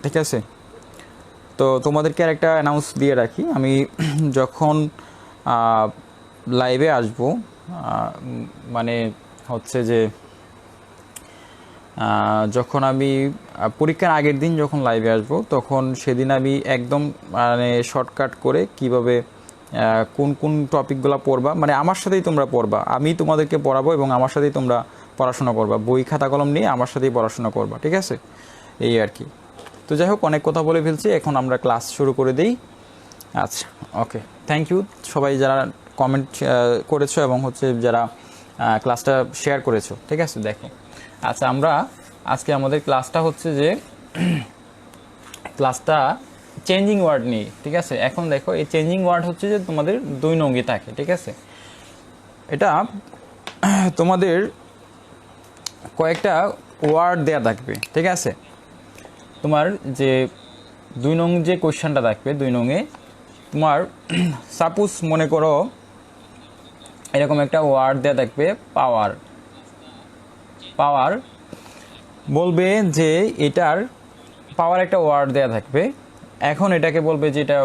ঠিক আছে। তো তোমাদেরকে আর একটা অ্যানাউন্স দিয়ে রাখি, আমি যখন লাইভে আসব, মানে হচ্ছে যে যখন আমি পরীক্ষার আগের দিন যখন লাইভে আসব, তখন সেদিন আমি একদম মানে শর্টকাট করে কিভাবে কোন কোন টপিকগুলো পড়বা, মানে আমার সাথেই তোমরা পড়বা, আমি তোমাদেরকে পড়াবো এবং আমার সাথেই তোমরা পড়াশোনা করবা, বই খাতা কলম নিয়ে আমার সাথেই পড়াশোনা করবা, ঠিক আছে, এই আর কি। তো যাই হোক, অনেক কথা বলে ফেলছি, এখন আমরা ক্লাস শুরু করে দিই। আচ্ছা, ওকে, থ্যাংক ইউ সবাই যারা কমেন্ট করেছো এবং হচ্ছে যারা ক্লাসটা শেয়ার করেছো, ঠিক আছে। দেখো, আচ্ছা, আমরা আজকে আমাদের ক্লাসটা হচ্ছে যে ক্লাসটা চেঞ্জিং ওয়ার্ড নিয়ে, ঠিক আছে। এখন দেখো, এই চেঞ্জিং ওয়ার্ড হচ্ছে যে তোমাদের 2 নঙ্গি থাকে, ঠিক আছে। এটা তোমাদের কয়েকটা ওয়ার্ড দেয়া থাকবে, ঠিক আছে। তোমার যে 2 নং যে কোয়েশ্চেনটা থাকবে, 2 নংয়ে তোমার সাপোজ মনে করো এরকম একটা ওয়ার্ড দেয়া থাকবে, পাওয়ার। পাওয়ার বলবে যে এটার পাওয়ার একটা ওয়ার্ড দেয়া থাকবে, এখন এটাকে বলবে যে এটা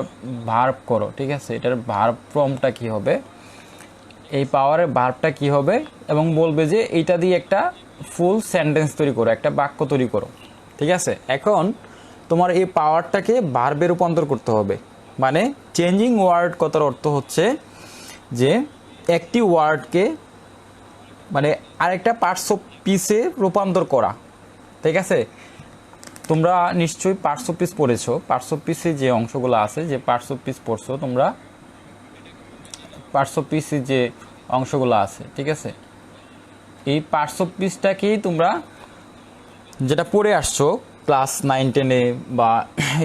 ভার্ব করো, ঠিক আছে। এটার ভার্ব ফর্মটা কি হবে, এই পাওয়ারের ভার্বটা কি হবে, এবং বলবে যে এইটা দিয়ে একটা ফুল সেন্টেন্স তৈরি করো, একটা বাক্য তৈরি করো, ঠিক আছে। এখন তোমার এই পাওয়ারটাকে ভার্বে রূপান্তর করতে হবে। মানে চেঞ্জিং ওয়ার্ড কথার অর্থ হচ্ছে যে একটি ওয়ার্ডকে মানে আরেকটা পার্টস অফ পিসে রূপান্তর করা, ঠিক আছে। তোমরা নিশ্চয়ই পার্টস অফ পিস পড়েছো, পার্টস অফ পিসে যে অংশগুলো আছে, যে পার্টস অফ পিস পড়ছো তোমরা, পার্টস অফ পিসে যে অংশগুলো আছে, ঠিক আছে, এই পার্টস অফ পিসটাকেই তোমরা যেটা পড়ে আসছো ক্লাস 9-10-এ বা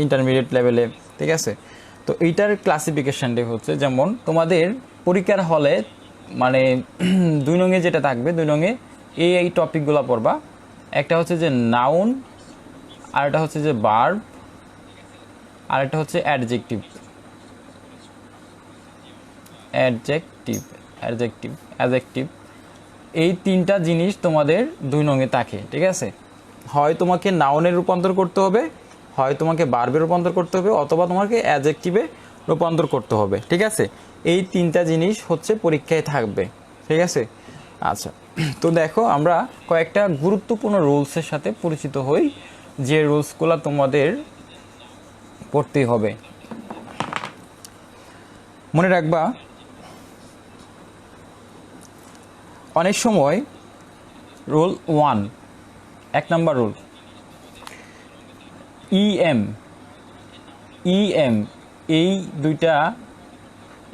ইন্টারমিডিয়েট লেভেলে, ঠিক আছে। তো এইটার ক্লাসিফিকেশানটা হচ্ছে, যেমন তোমাদের পরীক্ষার হলে মানে 2 নংয়ে যেটা থাকবে, 2 নংয়ে এই টপিকগুলো পড়বা। একটা হচ্ছে যে নাউন, আর একটা হচ্ছে যে ভার্ব, আর একটা হচ্ছে অ্যাডজেক্টিভ। অ্যাডজেক্টিভ এই 3টা জিনিস তোমাদের 2 নংয়ে থাকে, ঠিক আছে। হয় তোমাকে নাউনের রূপান্তর করতে হবে, হয় তোমাকে ভার্বে রূপান্তর করতে হবে, অথবা তোমাকে অ্যাডজেক্টিভে রূপান্তর করতে হবে, ঠিক আছে। এই 3টা জিনিস হচ্ছে পরীক্ষায় থাকবে, ঠিক আছে। আচ্ছা, তো দেখো, আমরা কয়েকটা গুরুত্বপূর্ণ রুলসের সাথে পরিচিত হই, যে রুলসগুলো তোমাদের পড়তেই হবে। মনে রাখবা, অনেক সময় রুল 1, 1 নম্বর রুল, ইএম এই 2টা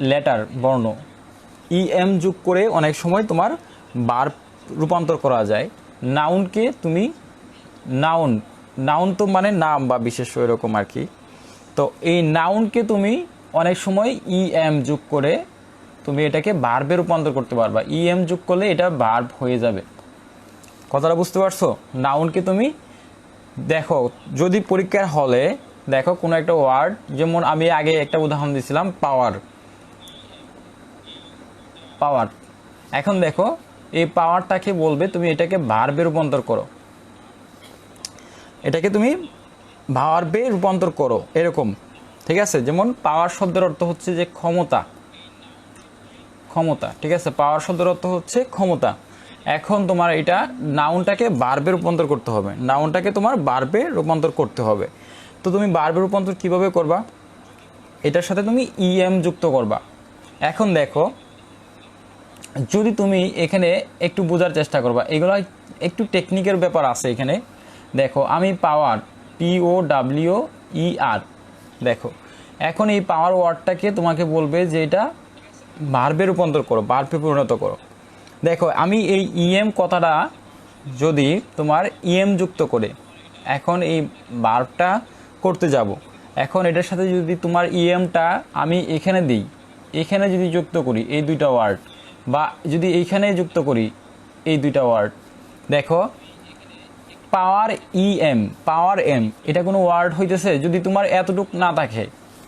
লেটার বর্ণ, ইএম যোগ করে অনেক সময় তোমার ভার্ব রূপান্তর করা যায়। নাউনকে তুমি নাউন তো মানে নাম বা বিশেষ্য এরকম আর কি। তো এই নাউনকে তুমি অনেক সময় ইএম যোগ করে তুমি এটাকে ভার্বে রূপান্তর করতে পারবা। ইএম যোগ করলে এটা ভার্ব হয়ে যাবে, কথাটা বুঝতে পারছো। নাউনকে তুমি দেখো, যদি পরীক্ষার হলে দেখো কোনো একটা ওয়ার্ড, যেমন আমি আগে একটা উদাহরণ দিয়েছিলাম, পাওয়ার। এখন দেখো, এই পাওয়ারটাকে বলবে তুমি এটাকে ভার্বে রূপান্তর করো, এটাকে তুমি ভার্বে রূপান্তর করো, এরকম, ঠিক আছে। যেমন পাওয়ার শব্দের অর্থ হচ্ছে যে ক্ষমতা, ঠিক আছে। পাওয়ার শব্দের অর্থ হচ্ছে ক্ষমতা। এখন তোমার এটা নাউনটাকে ভার্বে রূপান্তর করতে হবে, নাউনটাকে তোমার ভার্বে রূপান্তর করতে হবে। তো তুমি ভার্বে রূপান্তর কিভাবে করবা, এটার সাথে তুমি ইএম যুক্ত করবা। এখন দেখো, যদি তুমি এখানে একটু বোঝার চেষ্টা করবা, এগুলো একটু টেকনিকের ব্যাপার আছে এখানে। দেখো, আমি পাওয়ার, POWER, দেখো, এখন এই পাওয়ার ওয়ার্ডটাকে তোমাকে বলবে যে এটা ভার্বে রূপান্তর করো, ভার্বে পরিণত করো। দেখো, আমি এই ইএম কথাটা যদি তোমার ইএম যুক্ত করে এখন এই ভার্বটা করতে যাব, এখন এটার সাথে যদি তোমার ইএমটা আমি এখানে দিই, এখানে যদি যুক্ত করি এই 2টা ওয়ার্ড, বা যদি এইখানে যুক্ত করি এই 2টা ওয়ার্ড, দেখো, পাওয়ার এম এটা কোনো ওয়ার্ড হইতেছে? যদি তোমার এতটুক না থাকে,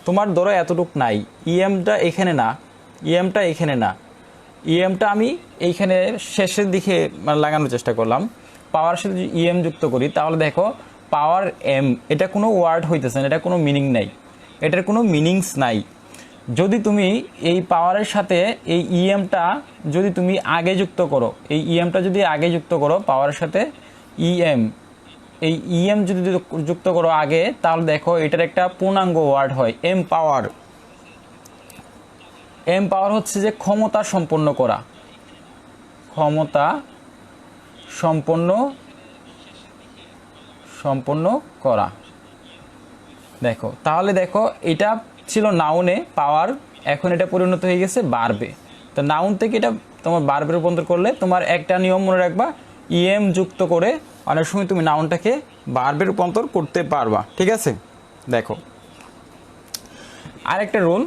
তোমার ধরো এতটুক নাই, ইএমটা এখানে না, ইএমটা আমি এইখানে শেষের দিকে লাগানোর চেষ্টা করলাম, পাওয়ার সাথে যদি ইএম যুক্ত করি, তাহলে দেখো পাওয়ার এম, এটা কোনো ওয়ার্ড হইতেছে না, এটা কোনো মিনিং নাই, এটার কোনো মিনিংস নাই। যদি তুমি এই পাওয়ারের সাথে এই ইএমটা যদি তুমি আগে যুক্ত করো, এই ইএমটা যদি আগে যুক্ত করো পাওয়ারের সাথে ইএম, এই ইএম যদি যুক্ত করো আগে, তাহলে দেখো এটার একটা পূর্ণাঙ্গ ওয়ার্ড হয় এম পাওয়ার। এম পাওয়ার হচ্ছে যে ক্ষমতা সম্পন্ন করা, ক্ষমতা সম্পন্ন করা। দেখো তাহলে দেখো এটা ছিল নাউনে পাওয়ার, এখন এটা পরিণত হয়ে গেছে বার্বে। তো নাউন থেকে এটা তোমার বার্বে রূপান্তর করলে তোমার একটা নিয়ম মনে রাখবা, ইএম যুক্ত করে অনেক সময় তুমি নাউনটাকে বার্বে রূপান্তর করতে পারবা। ঠিক আছে, দেখো আরেকটা রুল,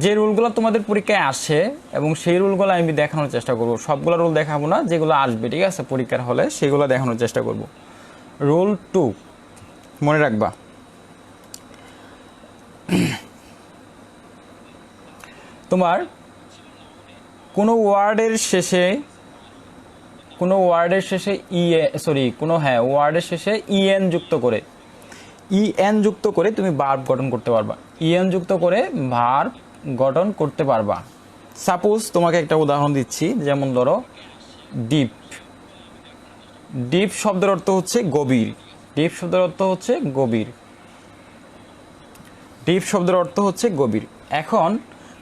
যে রুলগুলো তোমাদের পরীক্ষায় আসে এবং সেই রুলগুলো আমি দেখানোর চেষ্টা করব, সবগুলো রুল দেখাবো না, যেগুলো আসবে ঠিক আছে পরীক্ষার হলে সেগুলো দেখানোর চেষ্টা করব। রুল 2 মনে রাখবা, তোমার কোনো ওয়ার্ডের শেষে ওয়ার্ডের শেষে ইএন যুক্ত করে তুমি ভার্ব গঠন করতে পারবা, ইএন যুক্ত করে ভার্ব গঠন করতে পারবা। সাপোজ তোমাকে একটা উদাহরণ দিচ্ছি, যেমন ধরো ডিপ। ডিপ শব্দের অর্থ হচ্ছে গভীর, ডিপ শব্দের অর্থ হচ্ছে গভীর, ডিপ শব্দের অর্থ হচ্ছে গভীর। এখন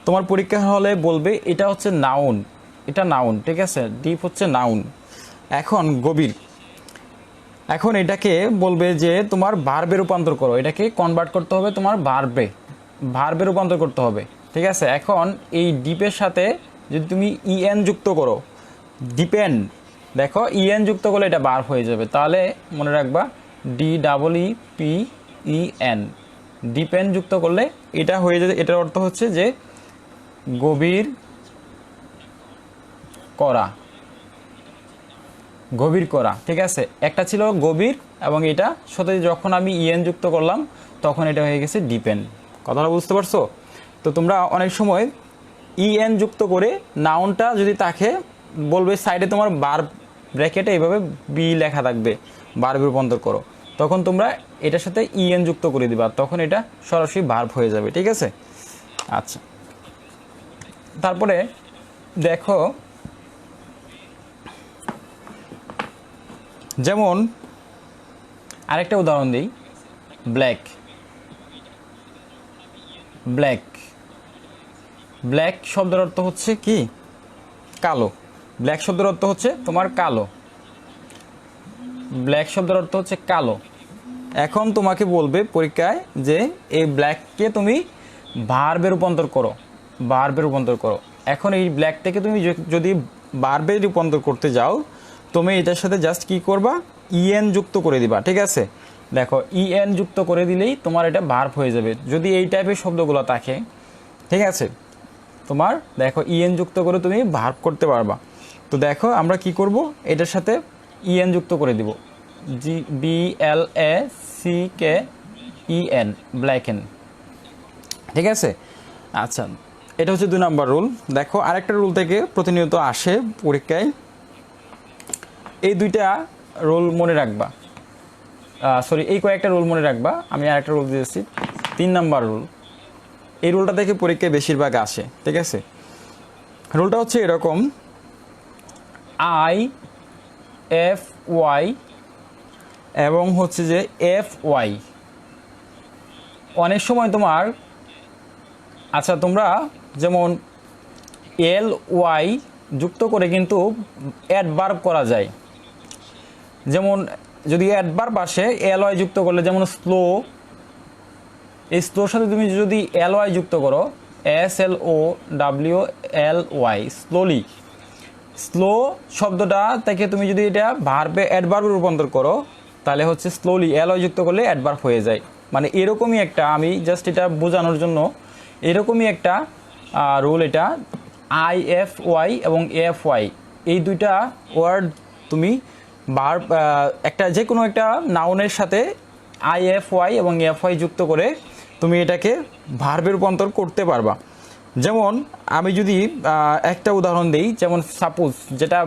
তোমার পরীক্ষা হলে বলবে এটা হচ্ছে নাউন, এটা নাউন, ঠিক আছে, ডিপ হচ্ছে নাউন। এখন গভীর, এখন এটাকে বলবে যে তোমার ভার্বে রূপান্তর করো, এটাকে কনভার্ট করতে হবে তোমার ভার্বে রূপান্তর করতে হবে। ঠিক আছে, এখন এই ডিপের সাথে যদি তুমি ইএন যুক্ত করো, ডিপেন্ড, দেখো ইএন যুক্ত করলে এটা ভার্ব হয়ে যাবে, তাহলে মনে রাখবা DEEPEN, ডিপেন্ড যুক্ত করলে এটা হয়ে যাবে। এটার অর্থ হচ্ছে যে গভীর করা, ঠিক আছে। একটা ছিল গভীর এবং এটা সাথে যখন আমি ইএন যুক্ত করলাম তখন এটা হয়ে গেছে ডিপেন্ড। কথাটা বুঝতে পারছো? তো তোমরা অনেক সময় ইএন যুক্ত করে নাউনটা যদি থাকে বলবে সাইডে তোমার ভার্ব ব্র্যাকেটে এইভাবে বি লেখা থাকবে, ভার্বে রূপান্তর করো, তখন তোমরা এটার সাথে ইএন যুক্ত করে দিবা, তখন এটা সরাসরি ভার্ব হয়ে যাবে। ঠিক আছে, আচ্ছা। তারপরে দেখো যেমন আরেকটা উদাহরণ দিই, ব্ল্যাক। ব্ল্যাক শব্দের অর্থ হচ্ছে কি? কালো। ব্ল্যাক শব্দের অর্থ হচ্ছে তোমার কালো, ব্ল্যাক শব্দের অর্থ হচ্ছে কালো। এখন তোমাকে বলবে পরীক্ষায় যে এই ব্ল্যাককে তুমি ভার্বে রূপান্তর করো, এখন এই ব্ল্যাক থেকে তুমি যদি ভার্বে রূপান্তর করতে যাও, তুমি এটার সাথে জাস্ট কি করবা, ইএন যুক্ত করে দিবা। ঠিক আছে, দেখো ইএন যুক্ত করে দিলেই তোমার এটা ভার্ব হয়ে যাবে যদি এই টাইপের শব্দগুলো থাকে। ঠিক আছে, তোমার দেখো ইএন যুক্ত করে তুমি ভার্ব করতে পারবা। তো দেখো আমরা কি করব, এটার সাথে ইএন যুক্ত করে দিব, BLACKEN, ব্ল্যাকেন। ঠিক আছে, আচ্ছা, এটা হচ্ছে 2 নম্বর রুল। দেখো আরেকটা রুল থেকে প্রতিনিয়ত আসে পরীক্ষায়, এই দুইটা রুল মনে রাখবা, এই কয়েকটা রুল মনে রাখবা। আমি আরেকটা রুল দিয়েছি, 3 নম্বর রুল। এই রুলটা থেকে পরীক্ষায় বেশিরভাগ আসে। ঠিক আছে, রুলটা হচ্ছে এরকম, IFY এবং হচ্ছে যে FY। অনেক সময় তোমার, আচ্ছা তোমরা যেমন LY যুক্ত করে কিন্তু অ্যাডভার্ব করা যায়, যেমন যদি অ্যাডভার্ব আসে LY যুক্ত করলে, যেমন স্লো, এই স্লোর সাথে তুমি যদি LY যুক্ত করো, SLOWLY, স্লোলি, স্লো শব্দটা থেকে তুমি যদি এটা ভার্বে অ্যাডভার্বে রূপান্তর করো তাহলে হচ্ছে স্লোলি, LY যুক্ত করলে অ্যাডভার্ব হয়ে যায়। মানে এরকমই একটা, আমি জাস্ট এটা বোঝানোর জন্য এরকমই একটা রুল, এটা IFY এবং FY, এই দুইটা ওয়ার্ড তুমি ভার্ব একটা যে কোনো একটা নাউনের সাথে IFY এবং FY যুক্ত করে তুমি এটাকে ভার্বে রূপান্তর করতে পারবা। যেমন আমি যদি একটা উদাহরণ দিই, যেমন সাপোজ, যেটা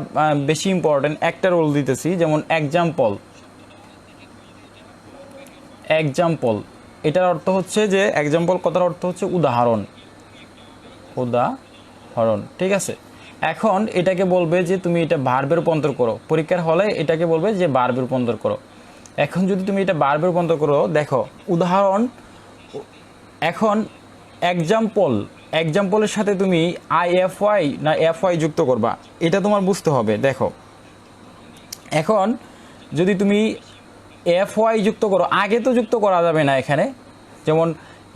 বেশি ইম্পর্টেন্ট, একটা রোল দিতেছি, যেমন এক্সাম্পল। এক্সাম্পল, এটার অর্থ হচ্ছে যে এক্সাম্পল কথার অর্থ হচ্ছে উদাহরণ, উদাহরণ, ঠিক আছে। এখন এটাকে বলবে যে তুমি এটা ভার্বে রূপান্তর করো, পরীক্ষার হলে এটাকে বলবে যে ভার্বে রূপান্তর করো। এখন যদি তুমি এটা ভার্বে রূপান্তর করো, দেখো উদাহরণ, এখন এক্সাম্পলের সাথে তুমি আইএফওয়াই না এফওয়াই যুক্ত করবা, এটা তোমার বুঝতে হবে। দেখো এখন যদি তুমি এফওয়াই যুক্ত করো, আগে তো যুক্ত করা যাবে না এখানে, যেমন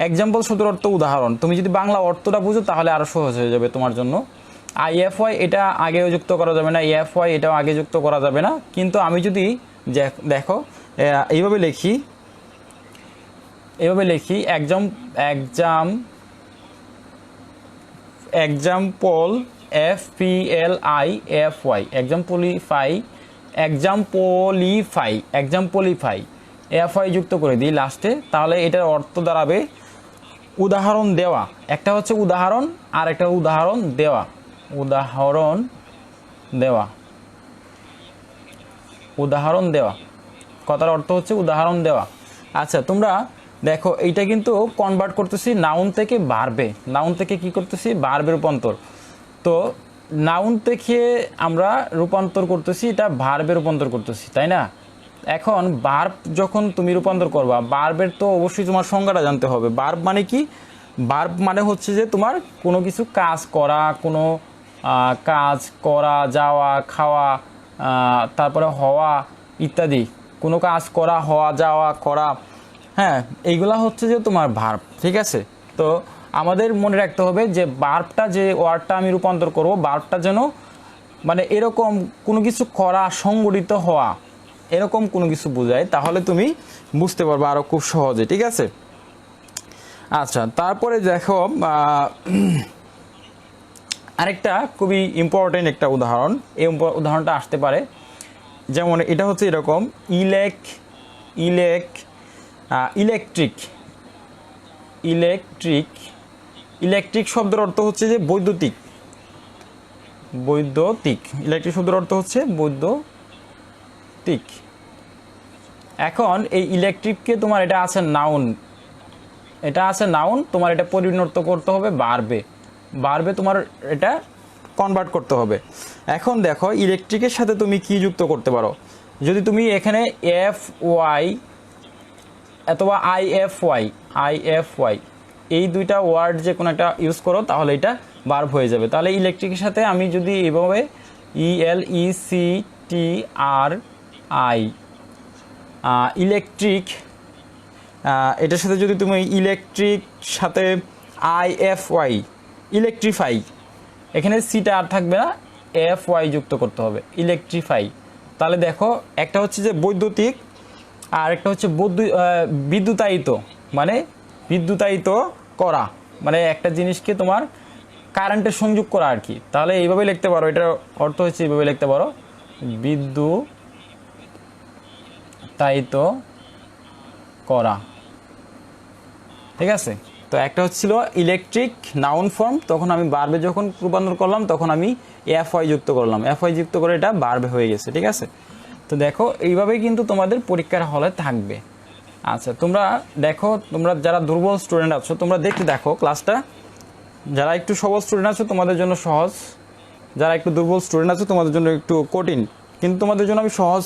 এক্সাম্পল শব্দের অর্থ উদাহরণ, তুমি যদি বাংলা অর্থটা বুঝো তাহলে আরও সহজ হয়ে যাবে তোমার জন্য। আইএফওয়াই এটা আগেও যুক্ত করা যাবে না, এফওয়াই এটাও আগে যুক্ত করা যাবে না, কিন্তু আমি যদি দেখো এইভাবে লিখি এক্সাম্পল এফপিএলআইএফওয়াই, এক্সাম্পলিফাই এফওয়াই যুক্ত করে দিই লাস্টে, তাহলে এটার অর্থ দাঁড়াবে উদাহরণ দেওয়া। একটা হচ্ছে উদাহরণ আর একটা উদাহরণ দেওয়া, উদাহরণ দেওয়া কথার অর্থ হচ্ছে উদাহরণ দেওয়া। আচ্ছা তোমরা দেখো এইটা কিন্তু কনভার্ট করতেছি নাউন থেকে ভার্বে, নাউন থেকে কি করতেছি ভার্বে রূপান্তর, তো নাউন থেকে আমরা রূপান্তর করতেছি এটা ভার্বে রূপান্তর করতেছি, তাই না। এখন ভার্ব যখন তুমি রূপান্তর করবা, ভার্বের তো অবশ্যই তোমার সংজ্ঞাটা জানতে হবে। ভার্ব মানে কি? ভার্ব মানে হচ্ছে যে তোমার কোনো কিছু কাজ করা, কোনো কাজ করা, যাওয়া, খাওয়া, তারপরে হওয়া ইত্যাদি, কোনো কাজ করা, হওয়া, যাওয়া, করা, হ্যাঁ, এইগুলা হচ্ছে যে তোমার ভার্ব, ঠিক আছে। তো আমাদের মনে রাখতে হবে যে ভার্বটা, যে ওয়ার্ডটা আমি রূপান্তর করব, ভার্বটা যেন মানে এরকম কোনো কিছু করা, সংগঠিত হওয়া, এরকম কোনো কিছু বোঝায়, তাহলে তুমি বুঝতে পারবে আরও খুব সহজে, ঠিক আছে। আচ্ছা তারপরে দেখো আরেকটা খুবই ইম্পর্টেন্ট একটা উদাহরণ, এই উদাহরণটা আসতে পারে, যেমন এটা হচ্ছে এরকম ইলেকট্রিক শব্দের অর্থ হচ্ছে যে বৈদ্যুতিক, ইলেকট্রিক শব্দের অর্থ হচ্ছে বৈদ্যুতিক। এখন এই ইলেকট্রিককে তোমার এটা আছে নাউন, তোমার এটা পরিণত করতে হবে ভার্বে তোমার এটা কনভার্ট করতে হবে। এখন দেখো ইলেকট্রিকের সাথে তুমি কি যুক্ত করতে পারো, যদি তুমি এখানে এফওয়াই অথবা আইএফওয়াই এই দুইটা ওয়ার্ড যে কোনো একটা ইউজ করো, তাহলে এটা ভার্ব হয়ে যাবে। তাহলে ইলেকট্রিকের সাথে আমি যদি এভাবে ELECTRI ইলেকট্রিক, এটার সাথে যদি তুমি ইলেকট্রিক সাথে IFY ইলেকট্রিফাই, এখানে সিটা আর থাকবে না, FY যুক্ত করতে হবে, ইলেকট্রিফাই। তাহলে দেখো একটা হচ্ছে যে বৈদ্যুতিক আর একটা হচ্ছে বিদ্যুতায়িত, মানে বিদ্যুতায়িত করা, মানে একটা জিনিসকে তোমার কারেন্টের সংযোগ করা আর কি। তাহলে এইভাবে লিখতে পারো, এটার অর্থ হচ্ছে এইভাবে লিখতে পারো, বিদ্যুতায়িত করা, ঠিক আছে। তো একটা হচ্ছিল ইলেকট্রিক নাউন ফর্ম, তখন আমি ভার্বে যখন রূপান্তর করলাম তখন আমি এফওয়াই যুক্ত করলাম, এফওয়াই যুক্ত করে এটা ভার্বে হয়ে গেছে, ঠিক আছে। তো দেখো এইভাবেই কিন্তু তোমাদের পরীক্ষার হলে থাকবে। আচ্ছা তোমরা দেখো, তোমরা যারা দুর্বল স্টুডেন্ট আছো তোমরা দেখো ক্লাসটা, যারা একটু সবল স্টুডেন্ট আছো তোমাদের জন্য সহজ, যারা একটু দুর্বল স্টুডেন্ট আছো তোমাদের জন্য একটু কঠিন, কিন্তু তোমাদের জন্য আমি সহজ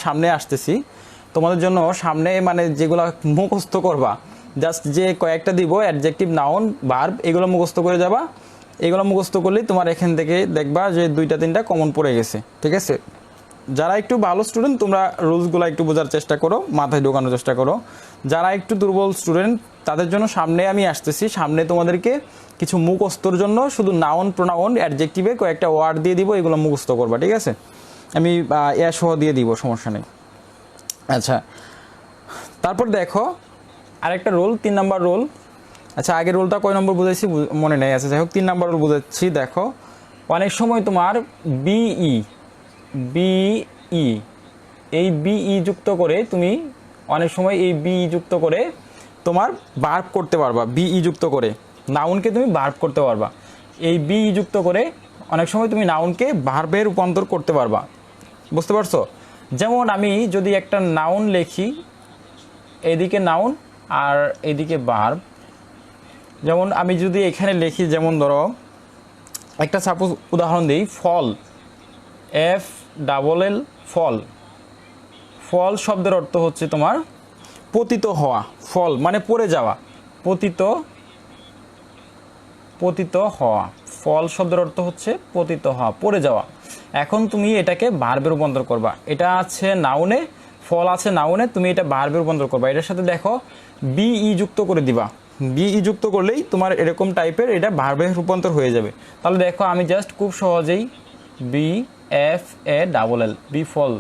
সামনে আসতেছি। তোমাদের জন্য সামনে মানে যেগুলো মুখস্থ করবা, জাস্ট যে কয়েকটা দিব অ্যাডজেক্টিভ, নাউন, ভার্ব, এগুলো মুখস্থ করে যাবা। এগুলো মুখস্থ করলেই তোমার এখান থেকে দেখবা যে 2-3টা কমন পড়ে গেছে, ঠিক আছে। যারা একটু ভালো স্টুডেন্ট তোমরা রুলসগুলো একটু বোঝার চেষ্টা করো, মাথায় ঢোকানোর চেষ্টা করো। যারা একটু দুর্বল স্টুডেন্ট তাদের জন্য সামনে আমি আসতেছি, সামনে তোমাদেরকে কিছু মুখস্থর জন্য শুধু নাউন, প্রোনাউন, অ্যাডজেক্টিভে কয়েকটা ওয়ার্ড দিয়ে দিব, এগুলো মুখস্থ করবা, ঠিক আছে। আমি সহ দিয়ে দিব, সমস্যা নেই। আচ্ছা তারপর দেখো আরেকটা রোল, 3 নম্বর রোল। আচ্ছা আগের রোলটা কয় নম্বর বুঝাইছি মনে নেই, আচ্ছা যাই হোক 3 নম্বর রোল বুঝাচ্ছি। দেখো অনেক সময় তোমার বিই এই বিই যুক্ত করে তুমি অনেক সময় এই বিই যুক্ত করে তোমার ভার্ব করতে পারবা, বিই যুক্ত করে নাউনকে তুমি ভার্ব করতে পারবা। এই বিই যুক্ত করে অনেক সময় তুমি নাউনকে ভার্বে রূপান্তর করতে পারবা, বুঝতে পারছো। যেমন আমি যদি একটা নাউন লিখি, এদিকে নাউন আর এদিকে ভার্ব। যেমন আমি যদি এখানে লিখি, যেমন ধরো একটা সাপোজ উদাহরণ দিই, ফল, FLL ফল। ফল শব্দের অর্থ হচ্ছে তোমার পতিত হওয়া, ফল মানে পড়ে যাওয়া, পতিত হওয়া। ফল শব্দের অর্থ হচ্ছে পতিত হওয়া, পড়ে যাওয়া। এখন তুমি এটাকে ভার্বে রূপান্তর করবা। এটা আছে নাউনে, ফল আছে নাউনে, তুমি এটা ভার্বে রূপান্তর করবা। এটার সাথে দেখো BE যুক্ত করে দিবা। BE যুক্ত করলেই তোমার এরকম টাইপের এটা ভার্বে রূপান্তর হয়ে যাবে। তাহলে দেখো আমি জাস্ট খুব সহজেই BFALL বি ফল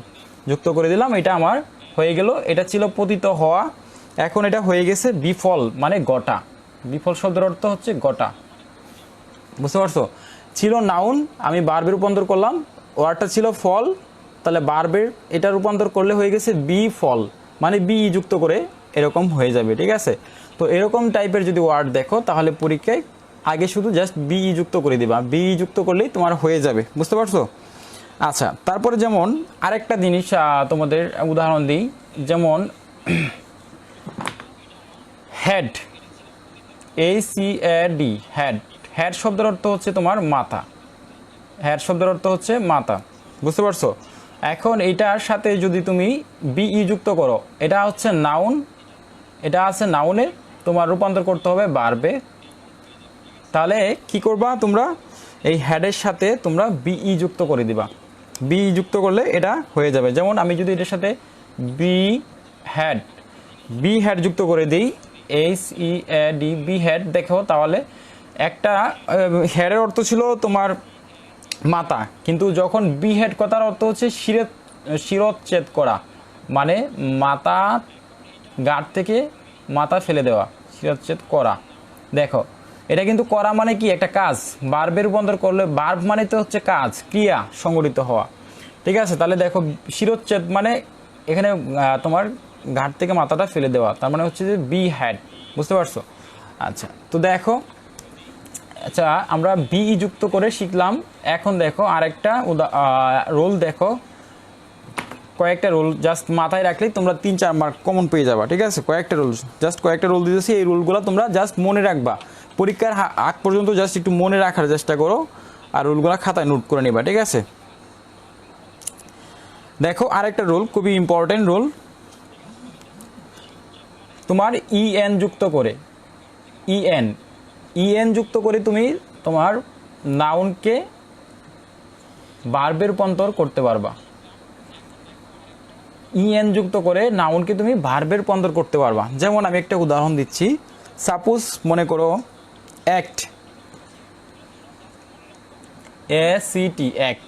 যুক্ত করে দিলাম, এটা আমার হয়ে গেল। এটা ছিল পতিত হওয়া, এখন এটা হয়ে গেছে বিফল মানে গটা। বিফল শব্দের অর্থ হচ্ছে গটা, বুঝতে পারছো? ছিল নাউন, আমি ভার্বে রূপান্তর করলাম, ওয়ার্ডটা ছিল ফল, তাহলে ভার্বের এটা রূপান্তর করলে হয়ে গেছে বি ফল, মানে বি যুক্ত করে এরকম হয়ে যাবে, ঠিক আছে? তো এরকম টাইপের যদি ওয়ার্ড দেখো তাহলে পরীক্ষায় আগে শুধু জাস্ট বি যুক্ত করে দিবা, বি যুক্ত করলেই তোমার হয়ে যাবে, বুঝতে পারছো? আচ্ছা, তারপরে যেমন আরেকটা জিনিস তোমাদের উদাহরণ দিই, যেমন হেড, HEAD, হেড। হেড শব্দের অর্থ হচ্ছে তোমার মাথা, হেড শব্দের অর্থ হচ্ছে মাথা, বুঝতে পারছো? এখন এটার সাথে যদি তুমি BE যুক্ত করো, এটা হচ্ছে নাউন, এটা আছে নাউনে, তোমার রূপান্তর করতে হবে ভার্বে। তাহলে কি করবা তোমরা, এই হেডের সাথে তোমরা BE যুক্ত করে দিবা। BE যুক্ত করলে এটা হয়ে যাবে। যেমন আমি যদি এটার সাথে বি হেড যুক্ত করে দিই, HEAD, বি হেড, দেখো তাহলে একটা হেডের অর্থ ছিল তোমার মাথা, কিন্তু যখন বি হেড কথার অর্থ হচ্ছে শিরচ্ছেদ করা, মানে মাথা, গাঁট থেকে মাথা ফেলে দেওয়া, শিরচ্ছেদ করা। দেখো এটা কিন্তু করা মানে কি একটা কাজ, ভার্বে রূপান্তর করলে ভার্ব মানে তো হচ্ছে কাজ, ক্রিয়া সংগঠিত হওয়া, ঠিক আছে? তাহলে দেখো শিরচ্ছেদ মানে এখানে তোমার ঘাট থেকে মাথাটা ফেলে দেওয়া, তার মানে হচ্ছে যে বি হ্যাড, বুঝতে পারছো? আচ্ছা, তো দেখো, আচ্ছা আমরা BE যুক্ত করে শিখলাম। এখন দেখো আরেকটা রোল, দেখো কয়েকটা রোল জাস্ট মাথায় রাখলেই তোমরা 3-4 মার্ক কমন পেয়ে যাবা, ঠিক আছে? কয়েকটা রোল, জাস্ট কয়েকটা রোল দিতেছি, এই রোলগুলো তোমরা জাস্ট মনে রাখবা, পরীক্ষার আগ পর্যন্ত জাস্ট একটু মনে রাখার চেষ্টা করো, আর রোলগুলো খাতায় নোট করে নিবা, ঠিক আছে? দেখো আরেকটা রোল, খুবই ইম্পর্টেন্ট রোল, তোমার EN যুক্ত করে, EN যুক্ত করে তুমি তোমার নাউনকে ভার্বে রূপান্তর করতে পারবা। EN যুক্ত করে নাউনকে তুমি ভার্বে রূপান্তর করতে পারবা। যেমন আমি একটা উদাহরণ দিচ্ছি, সাপোজ মনে করো অ্যাক্ট, ACT, অ্যাক্ট।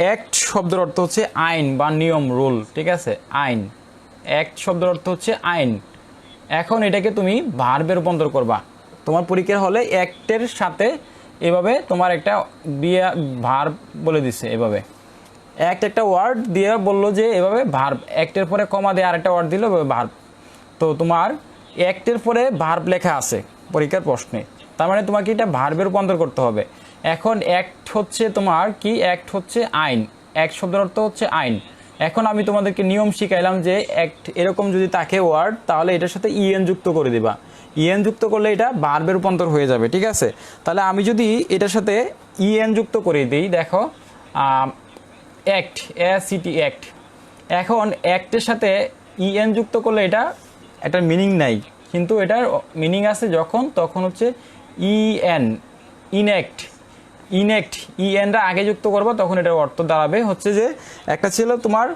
অ্যাক্ট শব্দের অর্থ হচ্ছে আইন বা নিয়ম, রুল, ঠিক আছে? আইন, অ্যাক্ট শব্দের অর্থ হচ্ছে আইন। এখন এটাকে তুমি ভার্বে রূপান্তর করবা। তোমার পরীক্ষার হলে অ্যাক্টের সাথে এভাবে তোমার একটা ভার্ব বলে দিছে, এভাবে অ্যাক্ট একটা ওয়ার্ড দিয়ে বললো যে এভাবে ভার্ব, অ্যাক্টের পরে কমা দিয়ে আরেকটা ওয়ার্ড দিল ভার্ব। তো তোমার অ্যাক্টের পরে ভার্ব লেখা আছে পরীক্ষার প্রশ্নে, তার মানে তোমাকে এটা ভার্বে রূপান্তর করতে হবে। এখন অ্যাক্ট হচ্ছে তোমার কি, অ্যাক্ট হচ্ছে আইন, অ্যাক্ট শব্দের অর্থ হচ্ছে আইন। এখন আমি তোমাদেরকে নিয়ম শিখাইলাম যে অ্যাক্ট এরকম যদি থাকে ওয়ার্ড, তাহলে এটার সাথে EN যুক্ত করে দিবা। EN যুক্ত করলে এটা ভার্বে রূপান্তর হয়ে যাবে, ঠিক আছে? তাহলে আমি যদি এটার সাথে EN যুক্ত করে দিই, দেখো অ্যাক্ট, ACT, অ্যাক্ট। এখন অ্যাক্টের সাথে EN যুক্ত করলে এটা একটা মিনিং নাই, কিন্তু এটার মিনিং আছে যখন, তখন হচ্ছে EN, ইনঅ্যাক্ট, ENটা আগে যুক্ত করবো, তখন এটার অর্থ দাঁড়াবে হচ্ছে যে একটা ছিল তোমার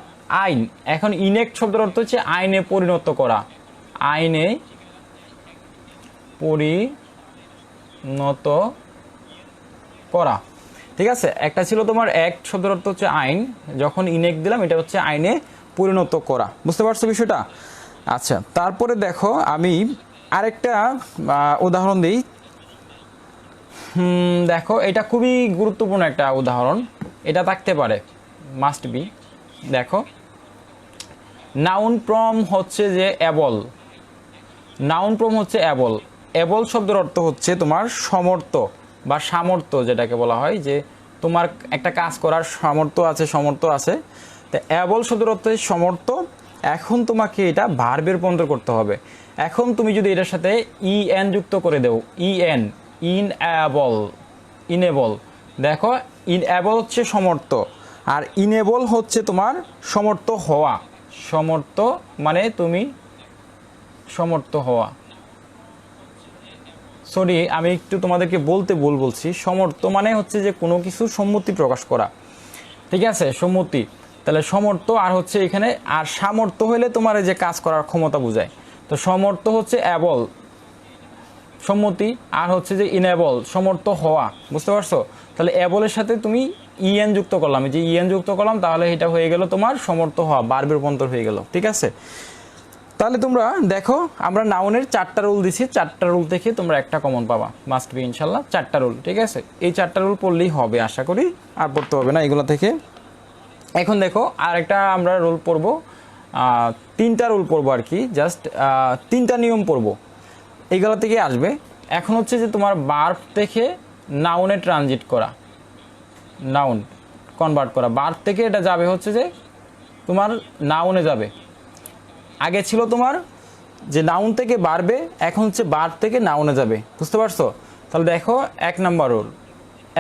আইন, এখন ইনঅ্যাক্ট শব্দের অর্থ হচ্ছে আইনে পরিণত করা, আইনে পরিণত করা, ঠিক আছে? একটা ছিল তোমার অ্যাক্ট শব্দের অর্থ হচ্ছে আইন, যখন ইনঅ্যাক্ট দিলাম এটা হচ্ছে আইনে পরিণত করা, বুঝতে পারছো বিষয়টা? আচ্ছা, তারপরে দেখো আমি আরেকটা উদাহরণ দিই। দেখো এটা খুবই গুরুত্বপূর্ণ একটা উদাহরণ, এটা থাকতে পারে, মাস্ট বি। দেখো নাউন ফর্ম হচ্ছে যে অ্যাবল, নাউন ফর্ম হচ্ছে অ্যাবল। অ্যাবল শব্দের অর্থ হচ্ছে তোমার সমর্থ বা সামর্থ্য, যেটাকে বলা হয় যে তোমার একটা কাজ করার সামর্থ্য আছে, তো অ্যাবল শব্দের অর্থ সমর্থ। এখন তোমাকে এটা ভার্বে রূপান্তর করতে হবে। এখন তুমি যদি এটার সাথে ইএন যুক্ত করে দেও, ইএন, ইনএবল, ইনেবল, দেখো ইনএবল হচ্ছে সমর্থ, আর ইনেবল হচ্ছে তোমার সমর্থ হওয়া। সমর্থ মানে তুমি সমর্থ হওয়া, সরি আমি একটু তোমাদেরকে বলতে ভুল বলছি। সমর্থ মানে হচ্ছে যে কোনো কিছু সম্মতি প্রকাশ করা, ঠিক আছে, সম্মতি। তাহলে সমর্থ আর হচ্ছে এখানে, আর সামর্থ্য হলে তোমার যে কাজ করার ক্ষমতা বোঝায়। তো সমর্থ হচ্ছে অ্যাবল সম্মতি, আর হচ্ছে যে ইনএবল সমর্থ হওয়া, বুঝতে পারছো? তাহলে অ্যাবলের সাথে তুমি ইএন যুক্ত করলাম, যে ইএন যুক্ত করলাম, তাহলে এটা হয়ে গেল তোমার সমর্থ হওয়া, ভার্বে রূপান্তর হয়ে গেল, ঠিক আছে। তাহলে তোমরা দেখো আমরা নাউনের 4টা রুল দিছি, 4টা রুল থেকে তোমরা একটা কমন পাবা, মাস্ট বি ইনশাল্লাহ 4টা রুল, ঠিক আছে। এই 4টা রুল পড়লেই হবে আশা করি, আর পড়তে হবে না এগুলো থেকে। এখন দেখো আরেকটা আমরা রুল পড়বো, 3টা রুল পড়বো আর কি, জাস্ট 3টা নিয়ম পড়বো, এইগুলো থেকে আসবে। এখন হচ্ছে যে তোমার ভার্ব থেকে নাউনে ট্রানজিট করা, নাউন কনভার্ট করা, ভার্ব থেকে এটা যাবে হচ্ছে যে তোমার নাউনে যাবে। আগে ছিল তোমার যে নাউন থেকে ভার্বে, এখন হচ্ছে ভার্ব থেকে নাউনে যাবে, বুঝতে পারছো? তাহলে দেখো 1 নাম্বার রুল,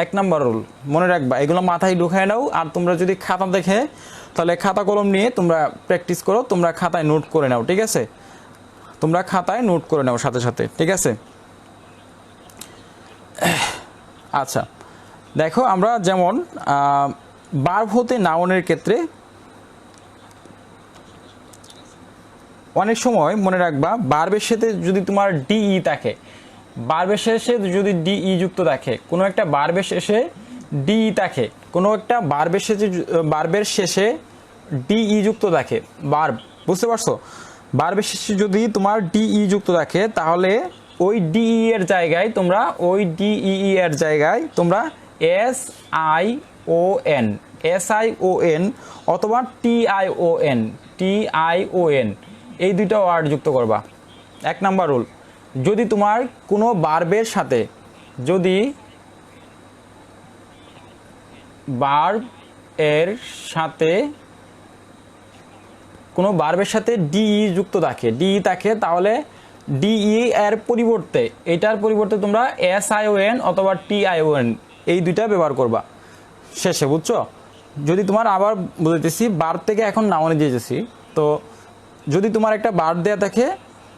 1 নাম্বার রুল মনে রাখবা, এগুলো মাথায় ঢুকায় নাও। আর তোমরা যদি খাতা দেখে, তাহলে খাতা কলম নিয়ে তোমরা প্র্যাকটিস করো, তোমরা খাতায় নোট করে নাও, ঠিক আছে, তোমরা খাতায় নোট করে নাও সাথে সাথে, ঠিক আছে। আচ্ছা দেখো আমরা যেমন ভার্ব হতে নাউনের ক্ষেত্রে অনেক সময় মনে রাখবা, ভার্বের সাথে যদি তোমার ডিই থাকে, ভার্বের শেষে যদি ডিই যুক্ত থাকে, কোনো একটা ভার্বের শেষে ডিই থাকে, কোনো একটা ভার্বের শেষে ডিই যুক্ত থাকে, ভার্ব, বুঝতে পারছো? ভার্বের শেষে যদি তোমার ডিই যুক্ত থাকে, তাহলে ওই ডিই এর জায়গায় তোমরা, ওই ডিই এর জায়গায় তোমরা SION, SION অথবা TION, TION এই দুইটা ওয়ার্ড যুক্ত করবা। 1 নাম্বার রুল, যদি তোমার কোনো ভার্বের সাথে, যদি ভার্ব এর সাথে কোনো ভার্বের সাথে ডিই যুক্ত থাকে, ডিই থাকে, তাহলে ডিই এর পরিবর্তে, এটার পরিবর্তে তোমরা SION অথবা TION এই দুইটা ব্যবহার করবা শেষে, বুঝছো? যদি তোমার আবার বলতেছি, ভার্ব থেকে এখন নাউনে দিয়েছি, তো যদি তোমার একটা ভার্ব দেয়া থাকে,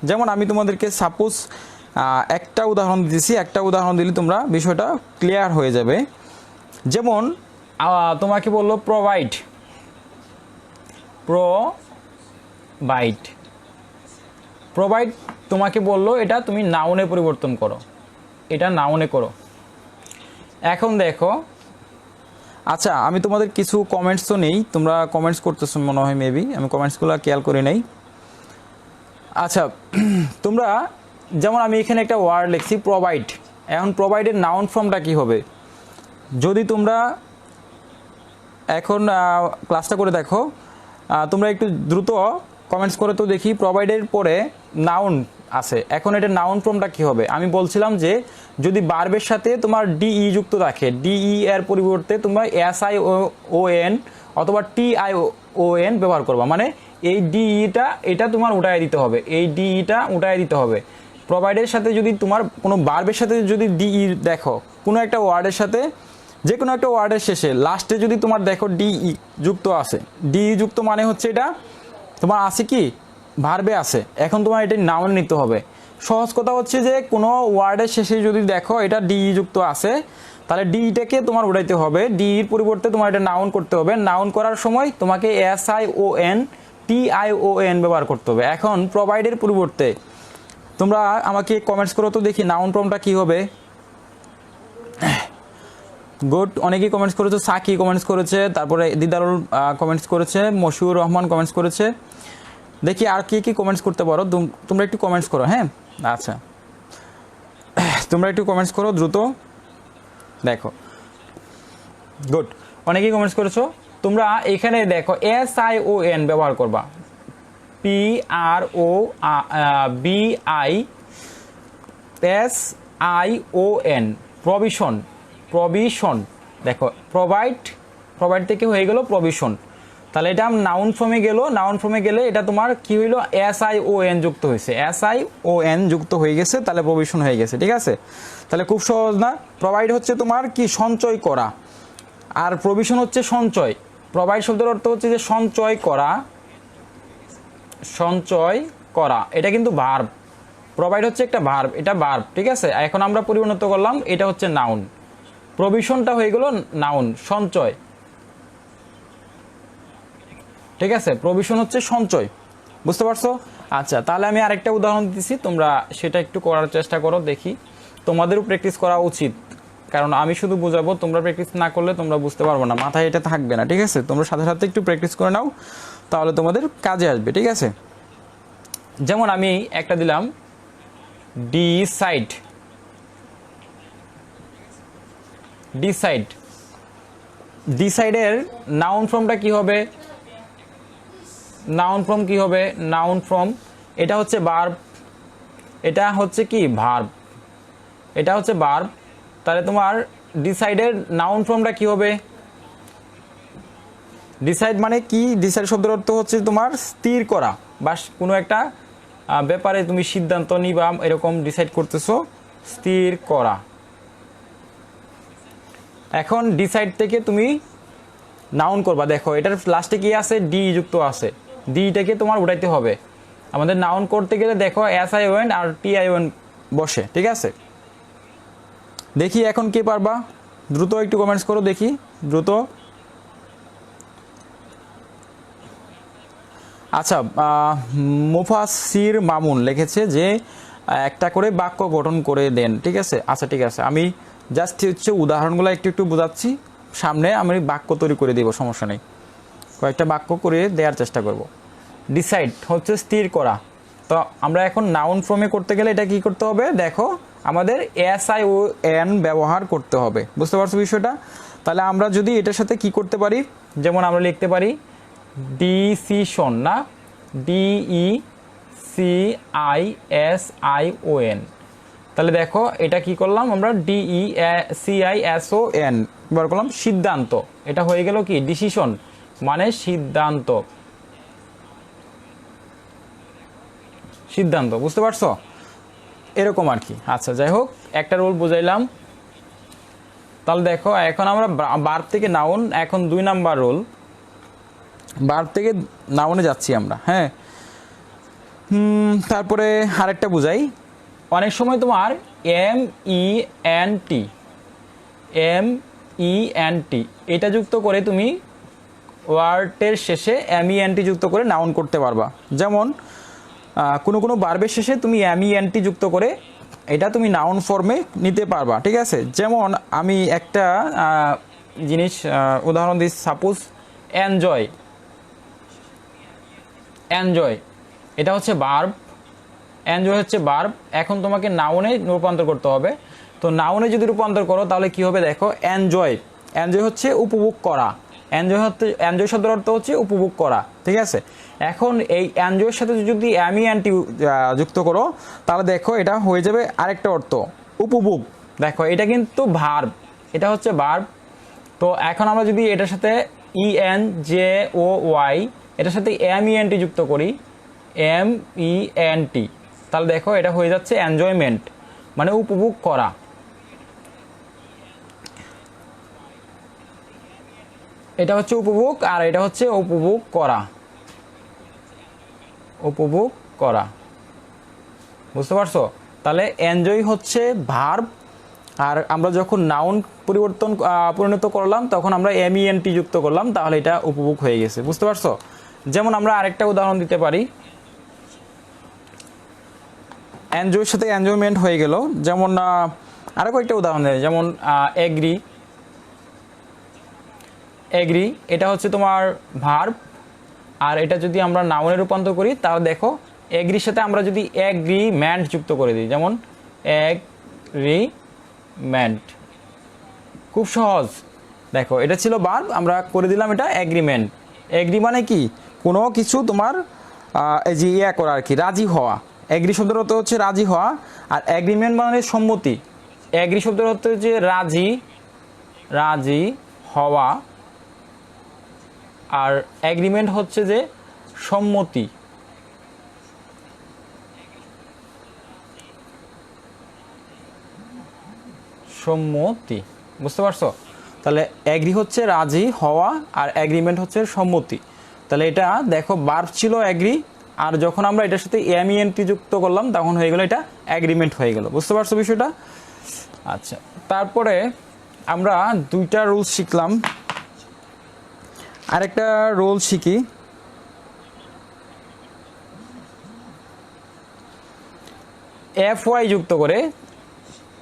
যেমন আমি তোমাদেরকে সাপোজ একটা উদাহরণ দিতেছি, একটা উদাহরণ দিলে তোমরা বিষয়টা ক্লিয়ার হয়ে যাবে। যেমন তোমাকে বললো প্রোভাইড, প্রোভাইড, প্রোভাইড তোমাকে বললো এটা তুমি নাউনে পরিবর্তন করো, এটা নাউনে করো। এখন দেখো, আচ্ছা আমি তোমাদের কিছু কমেন্টস তো নেই, তোমরা কমেন্টস করতেছো মনে হয়, মেবি আমি কমেন্টসগুলো খেয়াল করে নেই। আচ্ছা তোমরা যেমন আমি এখানে একটা ওয়ার্ড লিখছি প্রোভাইড, এখন প্রোভাইডের নাউন ফর্মটা কী হবে? যদি তোমরা এখন ক্লাসটা করে দেখো, তোমরা একটু দ্রুত কমেন্টস করে তো দেখি, প্রোভাইডের পরে নাউন আছে, এখন এটা নাউন ফর্মটা কী হবে? আমি বলছিলাম যে যদি ভার্বের সাথে তোমার ডিই যুক্ত থাকে, ডিই এর পরিবর্তে তোমরা SION অথবা TION ব্যবহার করবা, মানে এই ডিইটা এটা তোমার উঠায় দিতে হবে, এই ডিইটা উঠায় দিতে হবে। প্রোভাইডের সাথে যদি তোমার কোনো ভার্বের সাথে যদি ডিই দেখো, কোনো একটা ওয়ার্ডের সাথে, যে কোনো একটা ওয়ার্ডের শেষে লাস্টে যদি তোমার দেখো ডিই যুক্ত আছে, ডিই যুক্ত মানে হচ্ছে এটা তোমার আছে কি ভার্বে আছে, এখন তোমার এটা নাউনে নিতে হবে। সহজ কথা হচ্ছে যে কোনো ওয়ার্ডের শেষে যদি দেখো এটা ডিই যুক্ত আছে, তাহলে ডিইটাকে তোমার উঠাইতে হবে, ডিইর পরিবর্তে তোমার এটা নাউন করতে হবে। নাউন করার সময় তোমাকে SION TION ব্যবহার করতে হবে। এখন প্রোভাইডের পরিবর্তে তোমরা আমাকে কমেন্টস করো তো দেখি নাউন ফর্মটা কী হবে। গুড, অনেকেই কমেন্টস করেছে, সাকি কমেন্টস করেছে, তারপরে দিদারুল কমেন্টস করেছে, মশিউর রহমান কমেন্টস করেছে, দেখি আর কি কমেন্টস করতে পারো, তোমরা একটু কমেন্টস করো। হ্যাঁ আচ্ছা তোমরা একটু কমেন্টস করো দ্রুত, দেখো গুড, অনেকেই কমেন্টস করেছো। তোমরা এখানে দেখো SION ব্যবহার করবা, PROVISION, প্রভিশন, দেখো প্রোভাইড থেকে হয়ে গেল প্রভিশন। তাহলে এটা নাউন ফর্মে গেল, নাউন ফর্মে গেলে এটা তোমার কি হইলো, SION যুক্ত হয়েছে, SION যুক্ত হয়ে গেছে, তাহলে প্রভিশন হয়ে গেছে। ঠিক আছে, তাহলে খুব সহজ না? প্রোভাইড হচ্ছে তোমার কি, সঞ্চয় করা, আর প্রভিশন হচ্ছে সঞ্চয়। প্রোভাইড শব্দের অর্থ হচ্ছে যে সঞ্চয় করা, সঞ্চয় করা, এটা কিন্তু ভার্ব। প্রোভাইড হচ্ছে একটা ভার্ব, এটা ভার্ব। ঠিক আছে, এখন আমরা পরিণত করলাম, এটা হচ্ছে নাউন। প্রভিশনটা হয়ে গেল নাউন, সঞ্চয়। ঠিক আছে, প্রভিশন হচ্ছে সঞ্চয়, বুঝতে পারছো? আচ্ছা, তাহলে আমি আরেকটা উদাহরণ দিচ্ছি, তোমরা সেটা একটু করার চেষ্টা করো, দেখি। তোমাদেরও প্র্যাকটিস করা উচিত, কারণ আমি শুধু বোঝাবো, তোমরা প্র্যাকটিস না করলে তোমরা বুঝতে পারবো না, মাথায় এটা থাকবে না। ঠিক আছে, তোমরা সাথে সাথে একটু প্র্যাকটিস করে নাও, তাহলে তোমাদের কাজে আসবে। ঠিক আছে, যেমন আমি একটা দিলাম, ডিসাইড। ডিসাইড, ডিসাইডের নাউন ফর্মটা কি হবে? নাউন ফর্ম কি হবে? নাউন ফর্ম, এটা হচ্ছে ভার্ব, এটা হচ্ছে কি ভার্ব, এটা হচ্ছে ভার্ব। তাহলে তোমার ডিসাইডের নাউন ফর্মটা কি হবে? ডিসাইড মানে কি? ডিসাইড শব্দের অর্থ হচ্ছে তোমার স্থির করা, বা কোনো একটা ব্যাপারে তুমি সিদ্ধান্ত নিবা, এরকম ডিসাইড করতেছো, স্থির করা। এখন ডিসাইড থেকে তুমি নাউন করবা, দেখো এটার লাস্টে কি আছে, ডি যুক্ত আছে, ডিটাকে তোমার উঠাইতে হবে। আমাদের নাউন করতে গেলে দেখো SION আর TION বসে। ঠিক আছে, দেখি এখন কে পারবা, দ্রুত একটু কমেন্টস করো দেখি, দ্রুত। আচ্ছা, মুফাসির মামুন লিখেছে যে একটা করে বাক্য গঠন করে দেন। ঠিক আছে, আচ্ছা ঠিক আছে, আমি জাস্ট হচ্ছে উদাহরণগুলো একটু একটু বোঝাচ্ছি, সামনে আমি বাক্য তৈরি করে দেবো, সমস্যা নেই, কয়েকটা বাক্য করে দেওয়ার চেষ্টা করব। ডিসাইড হচ্ছে স্থির করা, তো আমরা এখন নাউন ফর্মে করতে গেলে এটা কি করতে হবে, দেখো আমাদের SION ব্যবহার করতে হবে, বুঝতে পারছো বিষয়টা? তাহলে আমরা যদি এটার সাথে কি করতে পারি, যেমন আমরা লিখতে পারি ডিসিশন, না, DECISION। তাহলে দেখো এটা কি করলাম আমরা, DECISON ব্যবহার করলাম, সিদ্ধান্ত। এটা হয়ে গেল কি, ডিসিশন মানে সিদ্ধান্ত, সিদ্ধান্ত, বুঝতে পারছো? এরকম আর কি। আচ্ছা, যাই হোক, একটা রুল বুঝাইলাম। তাহলে দেখো এখন আমরা ভার্ব থেকে নাউন, এখন 2 নাম্বার রুল, ভার্ব থেকে নাউনে যাচ্ছি আমরা। হ্যাঁ, তারপরে আরেকটা বুঝাই, অনেক সময় তোমার MENT এটা যুক্ত করে তুমি ওয়ার্ডের শেষে MENT যুক্ত করে নাউন করতে পারবা। যেমন কোনো কোনো ভার্বের শেষে তুমি MENT যুক্ত করে এটা তুমি নাউন ফর্মে নিতে পারবা। ঠিক আছে, যেমন আমি একটা জিনিস উদাহরণ দিই, সাপোজ এনজয়। এনজয় এটা হচ্ছে ভার্ব, এনজয় হচ্ছে ভার্ব। এখন তোমাকে নাউনে রূপান্তর করতে হবে। তো নাউনে যদি রূপান্তর করো তাহলে কি হবে, দেখো এনজয়, এনজয় হচ্ছে উপভোগ করা, এনজয় হচ্ছে, এনজয় শব্দের অর্থ হচ্ছে উপভোগ করা। ঠিক আছে, এখন এই এনজয়ের সাথে যদি MENT যুক্ত করো তাহলে দেখো এটা হয়ে যাবে আরেকটা অর্থ, উপভোগ। দেখো এটা কিন্তু ভার্ব, এটা হচ্ছে ভার্ব। তো এখন আমরা যদি এটার সাথে ENJOY এটার সাথে MENT যুক্ত করি, MENT, তাহলে দেখো এটা হয়ে যাচ্ছে এনজয়মেন্ট, মানে উপভোগ করা। এটা হচ্ছে উপভোগ, আর এটা হচ্ছে উপভোগ করা, উপভোগ করা, বুঝতে পারছো? তাহলে এনজয় হচ্ছে ভার্ব, আর আমরা যখন নাউন পরিণত করলাম তখন আমরা MENT যুক্ত করলাম, তাহলে এটা উপভোগ হয়ে গেছে, বুঝতে পারছো? যেমন আমরা আরেকটা উদাহরণ দিতে পারি, এনজয়ের সাথে এনজয়মেন্ট হয়ে গেল। যেমন আরো কয়েকটা উদাহরণ দেয়, যেমন এগ্রি। এগ্রি এটা হচ্ছে তোমার ভার্ব, আর এটা যদি আমরা নাউনে রূপান্তর করি তাহলে দেখো এগ্রির সাথে আমরা যদি এগ্রিমেন্ট যুক্ত করে দিই, যেমন এগ্রিমেন্ট, খুব সহজ। দেখো এটা ছিল ভার্ব, আমরা করে দিলাম এটা এগ্রিমেন্ট। এগ্রি মানে কি, কোনো কিছু তোমার এই যে করা আর কি, রাজি হওয়া। এগ্রি শব্দের অর্থ হচ্ছে রাজি হওয়া, আর এগ্রিমেন্ট মানে সম্মতি। এগ্রি শব্দের অর্থ হচ্ছে রাজি, রাজি হওয়া, আর এগ্রিমেন্ট হচ্ছে যে সম্মতি। সম্মতি, বুঝতে পারছো? তাহলে এগ্রি হচ্ছে রাজি হওয়া আর এগ্রিমেন্ট হচ্ছে সম্মতি। তাহলে এটা দেখো ভার্ব ছিল এগ্রি, আর যখন আমরা এটার সাথে এমইএনটি যুক্ত করলাম তখন হয়ে গেল এটা এগ্রিমেন্ট হয়ে গেল। বুঝতে পারছো বিষয়টা? আচ্ছা, তারপরে আমরা দুইটা রুলস শিখলাম, আরেকটা রুল শিখি। এফ ওয়াই যুক্ত করে,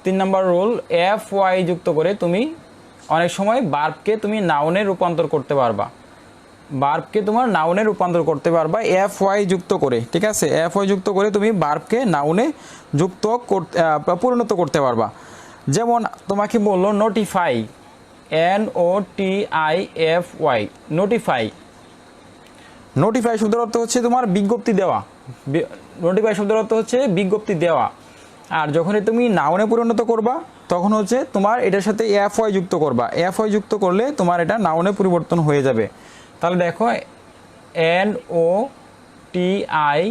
3 নম্বর রুল, এফ ওয়াই যুক্ত করে তুমি অনেক সময় ভার্বকে তুমি নাউনে রূপান্তর করতে পারবা। ভার্বকে তোমার নাউনে রূপান্তর করতে পারবা এফ ওয়াই যুক্ত করে, ঠিক আছে? এফ ওয়াই যুক্ত করে তুমি ভার্বকে নাউনে যুক্ত করতে পরিণত করতে পারবা। যেমন তোমাকে বললো নোটিফাই, NOTIFY, নোটিফাই। নোটিফাই শব্দের অর্থ হচ্ছে তোমার বিজ্ঞপ্তি দেওয়া। নোটিফাই শব্দের অর্থ হচ্ছে বিজ্ঞপ্তি দেওয়া। আর যখনই তুমি নাউনে পরিণত করবা তখন হচ্ছে তোমার এটার সাথে এফ ওয়াই যুক্ত করবা। এফ ওয়াই যুক্ত করলে তোমার এটা নাউনে পরিবর্তন হয়ে যাবে। তাহলে দেখো NOTI,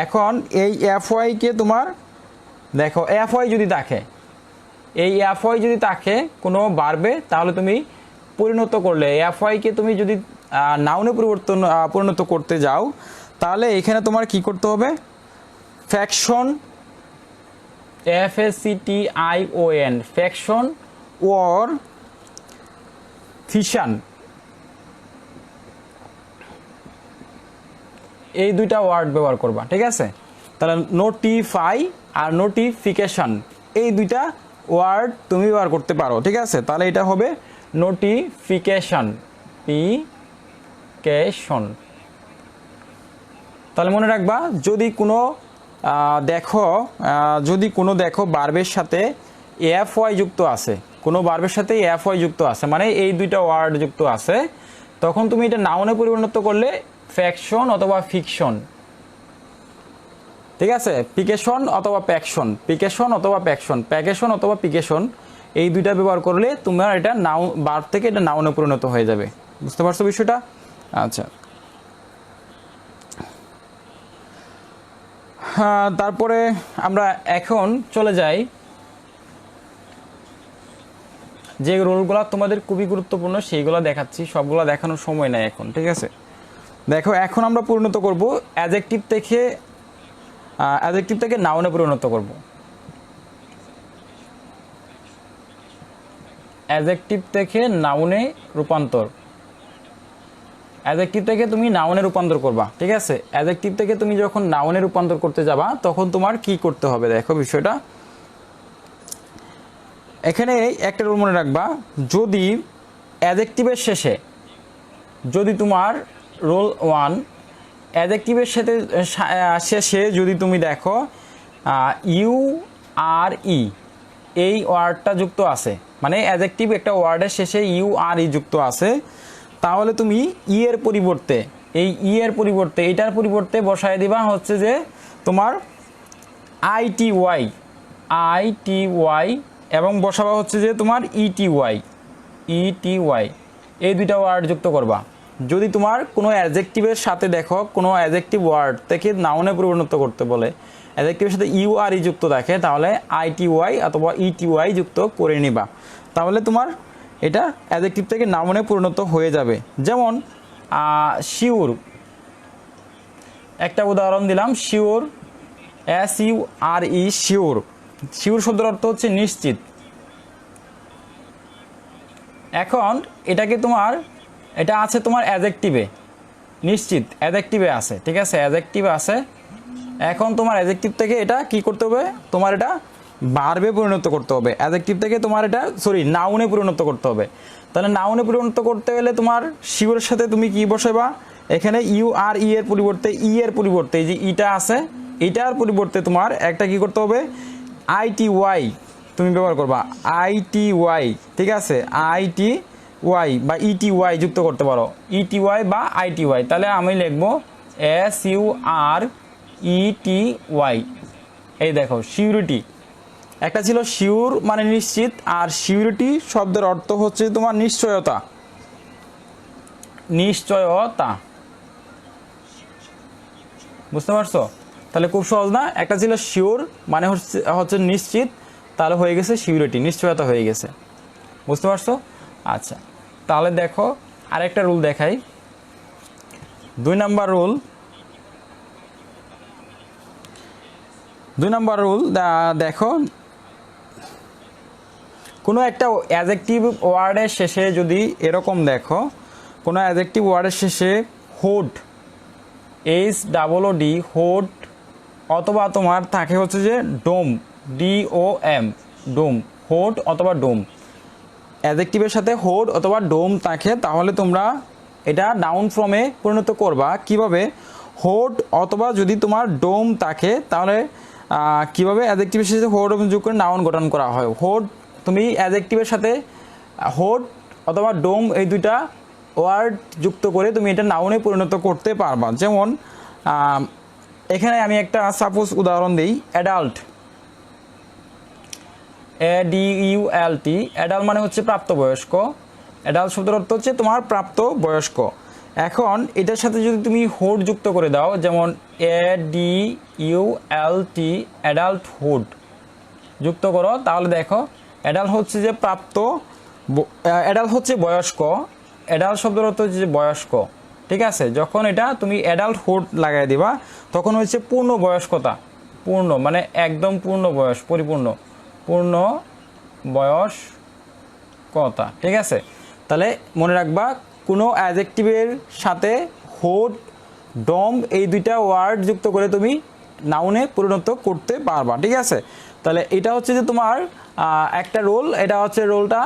এখন এই এফ ওয়াইকে তোমার দেখো এফ ওয়াই যদি থাকে, এই এফ ওয়াই যদি থাকে কোনো ভার্বে, তাহলে তুমি পরিণত করলে এফ ওয়াইকে তুমি যদি নাউনে পরিণত করতে যাও, তাহলে এখানে তোমার কি করতে হবে? ফ্যাকশন, FACTION, ফ্যাকশন ওর ফিশন, এই দুইটা ওয়ার্ড ব্যবহার করবা, ঠিক আছে? তাহলে নোটিফাই আর নোটিফিকেশন, এই দুইটা ওয়ার্ড তুমি ব্যবহার করতে পারো, ঠিক আছে? তাহলে এটা হবে নোটিফিকেশন, পিকেশন। তাহলে মনে রাখবা, যদি কোনো দেখো ভার্বের সাথে এফ ওয়াই যুক্ত আছে, কোনো ভার্বের সাথে এফ ওয়াই যুক্ত আছে, মানে এই দুইটা ওয়ার্ড যুক্ত আছে, তখন তুমি এটা নাউনে পরিণত করলে ফ্যাকশন অথবা ফিকশন, ঠিক আছে? পিকেশন অথবা প্যাকশন, পিকেশন অথবা প্যাকশন, প্যাকেশন অথবা পিকেশন, এই দুইটা ব্যবহার করলে তোমার এটা ভার্ব থেকে এটা নাউনে পরিণত হয়ে যাবে। বুঝতে পারছো বিষয়টা? আচ্ছা, হ্যাঁ, তারপরে আমরা এখন চলে যাই যে রোলগুলো তোমাদের খুবই গুরুত্বপূর্ণ সেইগুলো দেখাচ্ছি। সবগুলো দেখানোর সময় নাই এখন, ঠিক আছে? দেখো, এখন আমরা পরিণত করব অ্যাডজেক্টিভ থেকে নাউনে পরিণত করব। অ্যাডজেক্টিভ থেকে নাউনে রূপান্তর, অ্যাডজেক্টিভ থেকে তুমি নাউনে রূপান্তর করবা, ঠিক আছে? অ্যাডজেক্টিভ থেকে তুমি যখন নাউনে রূপান্তর করতে যাবা তখন তোমার কি করতে হবে? দেখো বিষয়টা, এখানে একটা রুল মনে রাখবা, যদি অ্যাডজেক্টিভের শেষে, যদি তোমার রোল 1 অ্যাডজেক্টিভের শেষে যদি তুমি দেখো URE, এই ওয়ার্ডটা যুক্ত আছে, মানে অ্যাডজেক্টিভ একটা ওয়ার্ডের শেষে URE যুক্ত আছে, তাহলে তুমি এর পরিবর্তে, এটার পরিবর্তে বসায় দিবা হচ্ছে যে তোমার ITY, এবং বসাবা হচ্ছে যে তোমার ETY, এই দুইটা ওয়ার্ড যুক্ত করবা। যদি তোমার কোনো অ্যাডজেক্টিভের সাথে দেখো কোনো অ্যাডজেক্টিভ ওয়ার্ড থেকে নাউনে পরিণত করতে বলে, অ্যাডজেক্টিভের সাথে URE যুক্ত দেখে, তাহলে ITY অথবা ETY যুক্ত করে নিবা, তাহলে তোমার এটা অ্যাডজেক্টিভ থেকে নাউনে পরিণত হয়ে যাবে। যেমন শিওর, একটা উদাহরণ দিলাম, শিওর, SURE, শিওর। শিওর শব্দের অর্থ হচ্ছে নিশ্চিত। এখন এটাকে তোমার, এটা আছে তোমার অ্যাডজেক্টিভে, নিশ্চিত অ্যাডজেক্টিভে আছে, ঠিক আছে? অ্যাডজেক্টিভে আছে। এখন তোমার অ্যাডজেক্টিভ থেকে এটা কি করতে হবে? তোমার এটা ভার্বে পরিণত করতে হবে। অ্যাডজেক্টিভ থেকে তোমার এটা নাউনে পরিণত করতে হবে। তাহলে নাউনে পরিণত করতে গেলে তোমার শিওরের সাথে তুমি কি বসাবা? এখানে URE এর পরিবর্তে, এর পরিবর্তে এই যে ইটা আছে, এটার পরিবর্তে তোমার একটা কি করতে হবে? ITY তুমি ব্যবহার করবা, ITY, ঠিক আছে? ITY বা ETY যুক্ত করতে পারো, ETY বা ITY। তাহলে আমি লিখবো SURETY। এই দেখো, সিউরিটি, একটা ছিল শিওর মানে নিশ্চিত, আর সিউরিটি শব্দের অর্থ হচ্ছে তোমার নিশ্চয়তা, নিশ্চয়তা, বুঝতে পারছো? তাহলে খুব সহজ না? একটা ছিল শিওর মানে হচ্ছে নিশ্চিত, তাহলে হয়ে গেছে সিউরিটি, নিশ্চয়তা হয়ে গেছে, বুঝতে পারছো? আচ্ছা, তাহলে দেখো আরেকটা রুল দেখাই। 2 নাম্বার রুল, 2 নাম্বার রুল দেখো, কোনো একটা অ্যাডজেক্টিভ ওয়ার্ডের শেষে যদি এরকম দেখো, কোনো অ্যাডজেক্টিভ ওয়ার্ডের শেষে হোড, HOOD, হোড, অথবা তোমার থাকে হচ্ছে যে ডোম, DOM, ডোম, হোড অথবা ডোম, অ্যাডজেক্টিভের সাথে হোড অথবা ডোম থাকে, তাহলে তোমরা এটা নাউন ফর্মে পরিণত করবা কিভাবে? হোড অথবা যদি তোমার ডোম থাকে, তাহলে কিভাবে অ্যাডজেক্টিভের সাথে হোড যোগ করে নাউন গঠন করা হয়। হোড, তুমি অ্যাডজেক্টিভের সাথে হোড অথবা ডোম এই দুইটা ওয়ার্ড যুক্ত করে তুমি এটা নাউনে পরিণত করতে পারবা। যেমন এখানে আমি একটা সাপোজ উদাহরণ দিই, অ্যাডাল্ট, ADULT, অ্যাডাল্ট মানে হচ্ছে প্রাপ্তবয়স্ক, অ্যাডাল্ট শব্দের অর্থ হচ্ছে তোমার প্রাপ্ত বয়স্ক। এখন এটার সাথে যদি তুমি হোড যুক্ত করে দাও, যেমন ADULT, অ্যাডাল্ট হুড যুক্ত করো, তাহলে দেখো অ্যাডাল্ট হচ্ছে যে প্রাপ্ত, অ্যাডাল্ট হচ্ছে বয়স্ক, অ্যাডাল্ট শব্দের অর্থ হচ্ছে যে বয়স্ক, ঠিক আছে? যখন এটা তুমি অ্যাডাল্ট হুড লাগাই দিবা, তখন হচ্ছে পূর্ণ বয়স্কতা, পূর্ণ মানে একদম পূর্ণ বয়স, পরিপূর্ণ, পূর্ণ বয়স্কতা, ঠিক আছে? তাহলে মনে রাখবা, কোনো অ্যাডজেক্টিভের সাথে হোড, ডম এই দুইটা ওয়ার্ড যুক্ত করে তুমি নাউনে পরিণত করতে পারবা, ঠিক আছে? তাহলে এটা হচ্ছে যে তোমার একটা রোল, এটা হচ্ছে রোলটা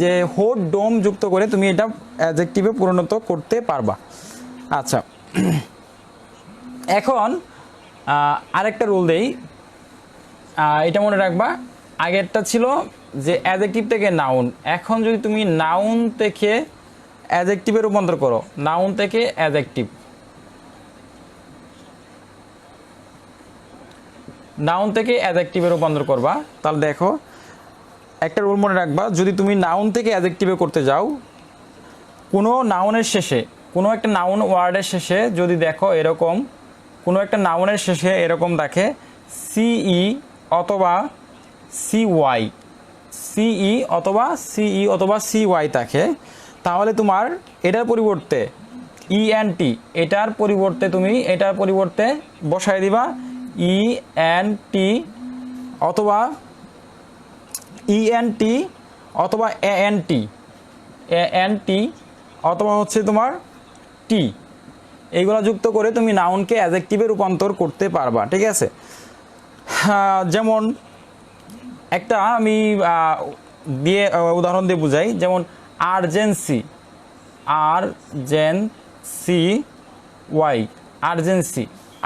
যে হোড, ডোম যুক্ত করে তুমি এটা অ্যাডজেক্টিভে পরিণত করতে পারবা। আচ্ছা, এখন আরেকটা রোল দেই, এটা মনে রাখবা। আগেরটা ছিল যে অ্যাডজেক্টিভ থেকে নাউন, এখন যদি তুমি নাউন থেকে অ্যাডজেক্টিভে রূপান্তর করো, নাউন থেকে অ্যাডজেক্টিভ, নাউন থেকে অ্যাডজেক্টিভে রূপান্তর করবা, তাহলে দেখো একটা রুল মনে রাখবা, যদি তুমি নাউন থেকে অ্যাডজেক্টিভে করতে যাও, কোনো নাউনের শেষে, কোনো একটা নাউন ওয়ার্ডের শেষে যদি দেখো এরকম, কোনো একটা নাউনের শেষে এরকম দেখে CE অথবা CY, CE অথবা CY থাকে, তাহলে তোমার এটার পরিবর্তে ENT, এটার পরিবর্তে বসায় দিবা ENT অথবা ANT অথবা হচ্ছে তোমার T, এইগুলো যুক্ত করে তুমি নাউনকে অ্যাডজেক্টিভে রূপান্তর করতে পারবা, ঠিক আছে? যেমন একটা আমি দিয়ে উদাহরণ দিয়ে বুঝাই, যেমন আর্জেন্সি,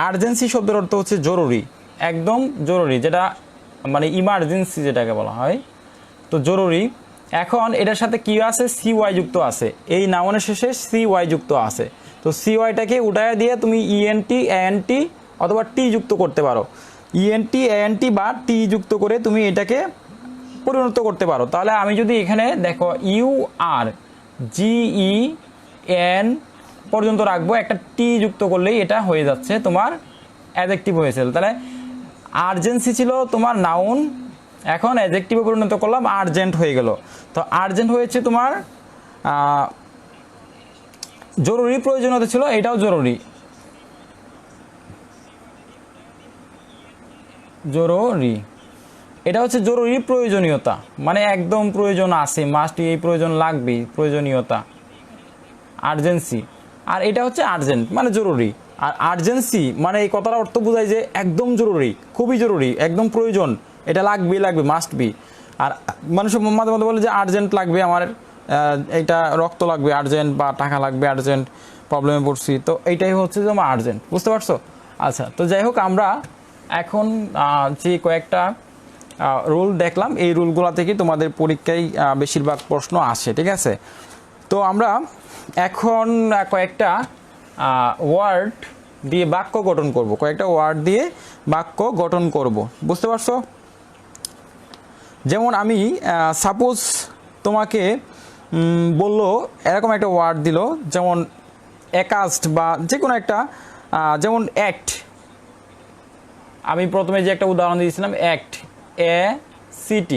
আর্জেন্সি শব্দের অর্থ হচ্ছে জরুরি, একদম জরুরি, যেটা মানে ইমার্জেন্সি যেটাকে বলা হয়, তো জরুরি। এখন এটার সাথে কি আছে? CY যুক্ত আছে, এই নাউনের শেষে CY যুক্ত আছে, তো CYটাকে উঠায় দিয়ে তুমি ENT, ANT অথবা T যুক্ত করতে পারো, ENT, ANT বা T যুক্ত করে তুমি এটাকে পরিণত করতে পারো। তাহলে আমি যদি এখানে দেখো URGEN পর্যন্ত রাখবো, একটা T যুক্ত করলেই এটা হয়ে যাচ্ছে তোমার অ্যাডজেক্টিভ হয়েছিল। তাহলে আর্জেন্সি ছিল তোমার নাউন, এখন অ্যাডজেক্টিভে পরিণত করলাম, আর্জেন্ট হয়ে গেল। তো আর্জেন্ট হয়েছে তোমার জরুরি, প্রয়োজনীয়তা ছিল, এটাও জরুরি, এটা হচ্ছে জরুরি প্রয়োজনীয়তা, মানে একদম প্রয়োজন আছে, মাস্ট, এই প্রয়োজন লাগবে, প্রয়োজনীয়তা, আর্জেন্সি। আর এটা হচ্ছে আর্জেন্ট মানে জরুরি। আর আর্জেন্সি মানে এই কথার অর্থ বোঝায় যে একদম জরুরি, খুবই জরুরি, একদম প্রয়োজন, এটা লাগবে, মাস্ট বি। আর মানুষ মাঝে মাঝে বলে যে আর্জেন্ট লাগবে আমার, এইটা রক্ত লাগবে আর্জেন্ট, বা টাকা লাগবে আর্জেন্ট, প্রবলেমে পড়ছি, তো এইটাই হচ্ছে যে আমার আর্জেন্ট, বুঝতে পারছো? আচ্ছা, তো যাই হোক, আমরা এখন যে কয়েকটা রুল দেখলাম, এই রুলগুলো থেকে তোমাদের পরীক্ষায় বেশিরভাগ প্রশ্ন আসে, ঠিক আছে? তো আমরা এখন কয়েকটা ওয়ার্ড দিয়ে বাক্য গঠন করব, বুঝতে পারছো? যেমন আমি সাপোজ তোমাকে বললো এরকম একটা ওয়ার্ড দিল, যেমন অ্যাকাস্ট বা যে কোনো একটা, যেমন অ্যাক্ট। আমি প্রথমে যে একটা উদাহরণ দিয়েছিলাম অ্যাক্ট, ACT,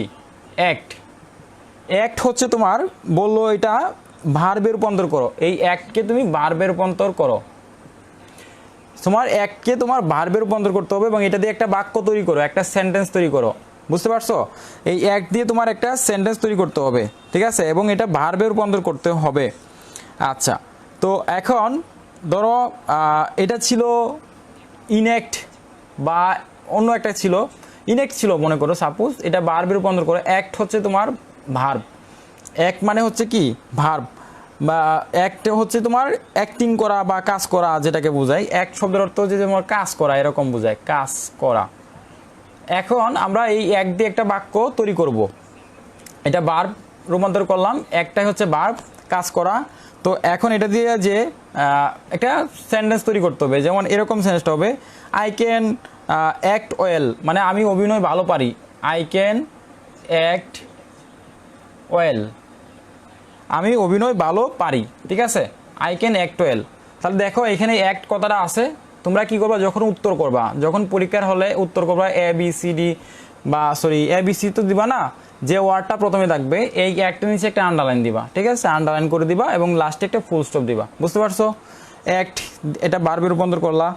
অ্যাক্ট। অ্যাক্ট হচ্ছে তোমার বললো এটা ভার্বে রূপান্তর করো, এই অ্যাক্টকে তুমি ভার্বে রূপান্তর করো। তোমার অ্যাক্টকে তোমার ভার্বে রূপান্তর করতে হবে এবং এটা দিয়ে একটা বাক্য তৈরি করো, একটা সেন্টেন্স তৈরি করো। বুঝতে পারছো? এই অ্যাক্ট দিয়ে তোমার একটা সেন্টেন্স তৈরি করতে হবে, ঠিক আছে, এবং এটা ভার্বে রূপান্তর করতে হবে। আচ্ছা, তো এখন ধরো এটা ছিল ইনঅ্যাক্ট বা অন্য একটা ছিল, ইনঅ্যাক্ট ছিল মনে করো, সাপোজ এটা ভার্বে রূপান্তর করো। অ্যাক্ট হচ্ছে তোমার ভার্ব, অ্যাক্ট মানে হচ্ছে কি ভার্ব, বা অ্যাক্ট হচ্ছে তোমার অ্যাক্টিং করা বা কাজ করা, যেটাকে বোঝায়। অ্যাক্ট শব্দের অর্থ হচ্ছে যে তোমার কাজ করা, এরকম বোঝায়, কাজ করা। এখন আমরা এই অ্যাক্ট দিয়ে একটা বাক্য তৈরি করব। এটা ভার্ব রূপান্তর করলাম, একটাই হচ্ছে ভার্ব, কাজ করা। তো এখন এটা দিয়ে যে একটা সেন্টেন্স তৈরি করতে হবে, যেমন এরকম সেন্টেন্সটা হবে, আই ক্যান অ্যাক্ট ওয়েল, মানে আমি অভিনয় ভালো পারি। আই ক্যান অ্যাক্ট ওয়েল, আমি অভিনয় ভালো পারি, ঠিক আছে, আই ক্যান অ্যাক্ট ওয়েল। তাহলে দেখো এখানে অ্যাক্ট কথাটা আছে। তোমরা কি করবা যখন উত্তর করবা, যখন পরীক্ষার হলে উত্তর করবা ABCD বা ABC তো দিবা না, যে ওয়ার্ডটা প্রথমে থাকবে এই অ্যাক্টের নিচে একটা আন্ডারলাইন দিবা, ঠিক আছে, আন্ডারলাইন করে দিবা এবং লাস্টে একটা ফুল স্টপ দিবা। বুঝতে পারছো? অ্যাক্ট এটা ভার্বে রূপান্তর করলা।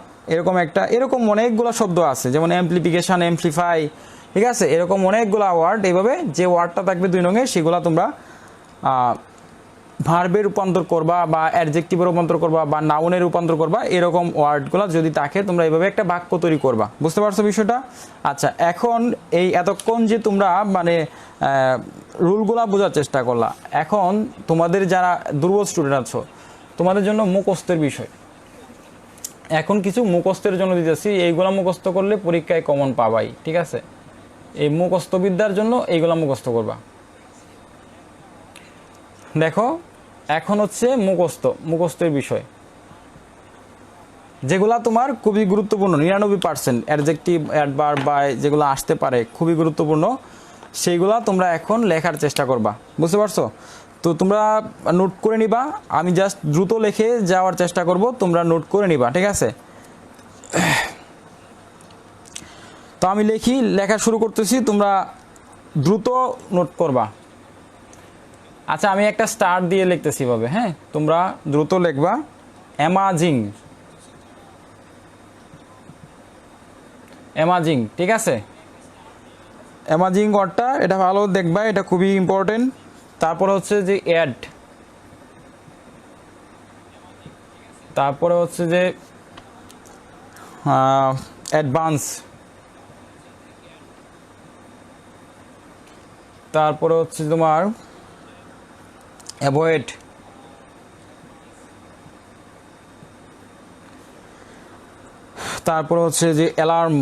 এরকম অনেকগুলো শব্দ আছে, যেমন অ্যাম্প্লিফিকেশন, অ্যাম্প্লিফাই, ঠিক আছে, এরকম অনেকগুলো ওয়ার্ড। এইভাবে যে ওয়ার্ডটা থাকবে 2 নঙে, সেগুলো তোমরা ভার্বে রূপান্তর করবা বা অ্যাডজেক্টিভে রূপান্তর করবা বা নাউনে রূপান্তর করবা। এরকম ওয়ার্ডগুলো যদি থাকে তোমরা এইভাবে একটা বাক্য তৈরি করবা। বুঝতে পারছো বিষয়টা? আচ্ছা, এখন এই এতক্ষণ যে তোমরা মানে রুলগুলা বোঝার চেষ্টা করলা, এখন তোমাদের যারা দুর্বল স্টুডেন্ট আছো তোমাদের জন্য মুখস্থের বিষয়। এখন কিছু মুখস্থের জন্য দিতেছি, এইগুলা মুখস্থ করলে পরীক্ষায় কমন পাবাই, ঠিক আছে। এই মুখস্থ বিদ্যার জন্য এইগুলা মুখস্থ করবা। দেখো এখন হচ্ছে মুখস্থের বিষয়, যেগুলা তোমার খুবই গুরুত্বপূর্ণ, 99% অ্যাডজেক্টিভ, অ্যাডভার্ব বা যেগুলো আসতে পারে খুবই গুরুত্বপূর্ণ, সেইগুলা তোমরা এখন লেখার চেষ্টা করবা। বুঝতে পারছো? তো তোমরা নোট করে নিবা, আমি জাস্ট দ্রুত লিখে যাওয়ার চেষ্টা করব, তোমরা নোট করে নিবা, ঠিক আছে। তো আমি লেখা শুরু করতেছি, তোমরা দ্রুত নোট করবা। আচ্ছা, আমি একটা স্টার দিয়ে লিখতেছি ভাবে, হ্যাঁ, তোমরা দ্রুত লিখবা। অ্যামাজিং, ঠিক আছে, অ্যামাজিং ওয়ার্ডটা এটা ভালো দেখবা, এটা খুবই ইম্পর্টেন্ট। তারপরে হচ্ছে যে অ্যাড, তারপরে হচ্ছে যে অ্যাডভান্স, তারপরে হচ্ছে তোমার অ্যাভয়েড, তারপরে হচ্ছে যে অ্যালার্ম,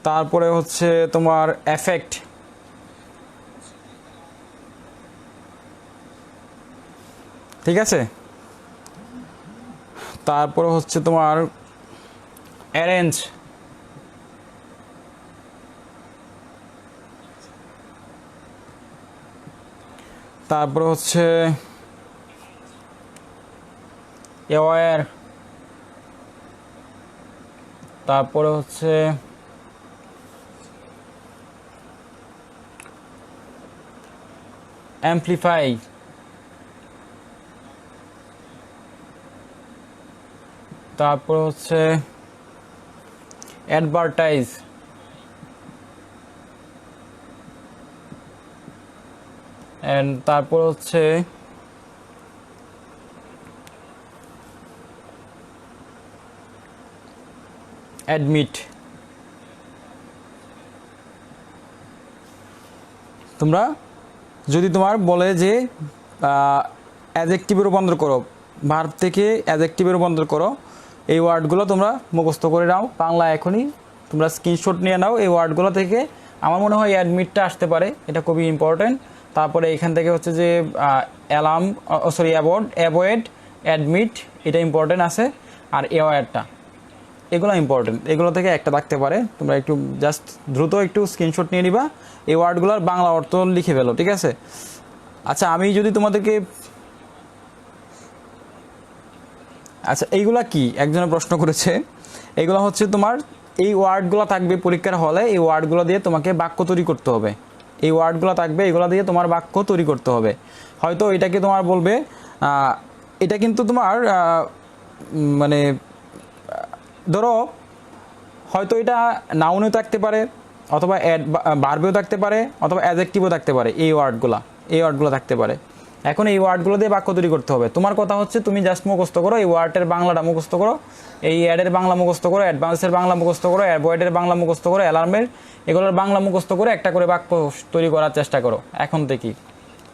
তারপরে হচ্ছে তোমার এফেক্ট, ঠিক আছে, তারপরে হচ্ছে তোমার অ্যারেঞ্জ, তারপরে হচ্ছে অ্যাওয়্যার, তারপরে হচ্ছে অ্যাম্প্লিফাই, তারপর হচ্ছে অ্যাডভার্টাইজ, এন্ড তারপর হচ্ছে অ্যাডমিট। তোমরা যদি তোমার বলে যে অ্যাডজেক্টিভে রূপান্তর করো, ভার্ব থেকে অ্যাডজেক্টিভে রূপান্তর করো, এই ওয়ার্ডগুলো তোমরা মুখস্থ করে নাও বাংলা এখনই, তোমরা স্ক্রিনশট নিয়ে নাও এই ওয়ার্ডগুলো থেকে। আমার মনে হয় অ্যাডমিটটা আসতে পারে, এটা খুবই ইম্পর্টেন্ট। তারপরে এখান থেকে হচ্ছে যে অ্যাভয়েড, অ্যাডমিট, এটা ইম্পর্টেন্ট আছে, আর অ্যাওয়্যারটা, এগুলো ইম্পর্টেন্ট, এগুলো থেকে একটা থাকতে পারে, তোমরা একটু জাস্ট দ্রুত একটু স্ক্রিনশট নিয়ে নিবা, এই ওয়ার্ডগুলোর বাংলা অর্থ লিখে ফেলো, ঠিক আছে? আচ্ছা আমি যদি তোমাদেরকে, আচ্ছা এইগুলা কি একজনে প্রশ্ন করেছে, এগুলো হচ্ছে তোমার এই ওয়ার্ডগুলো থাকবে পরীক্ষার হলে, এই ওয়ার্ডগুলো দিয়ে তোমাকে বাক্য তৈরি করতে হবে, এই ওয়ার্ডগুলো থাকবে, এগুলো দিয়ে তোমার বাক্য তৈরি করতে হবে। হয়তো এটাকে তোমার বলবে, এটা কিন্তু তোমার মানে ধরো হয়তো এটা নাউনেও থাকতে পারে, অথবা ভার্বেও থাকতে পারে, অথবা অ্যাডজেক্টিভও থাকতে পারে, এই ওয়ার্ডগুলো থাকতে পারে। এখন এই ওয়ার্ডগুলো দিয়ে বাক্য তৈরি করতে হবে। তোমার কথা হচ্ছে তুমি জাস্ট মুখস্থ করো, এই ওয়ার্ডের বাংলাটা মুখস্থ করো, এই অ্যাডের বাংলা মুখস্থ করো, অ্যাডভান্সের বাংলা মুখস্থ করো, অ্যাভয়েডের বাংলা মুখস্থ করো, অ্যালার্মের, এগুলোর বাংলা মুখস্থ করে একটা করে বাক্য তৈরি করার চেষ্টা করো। এখন থেকেই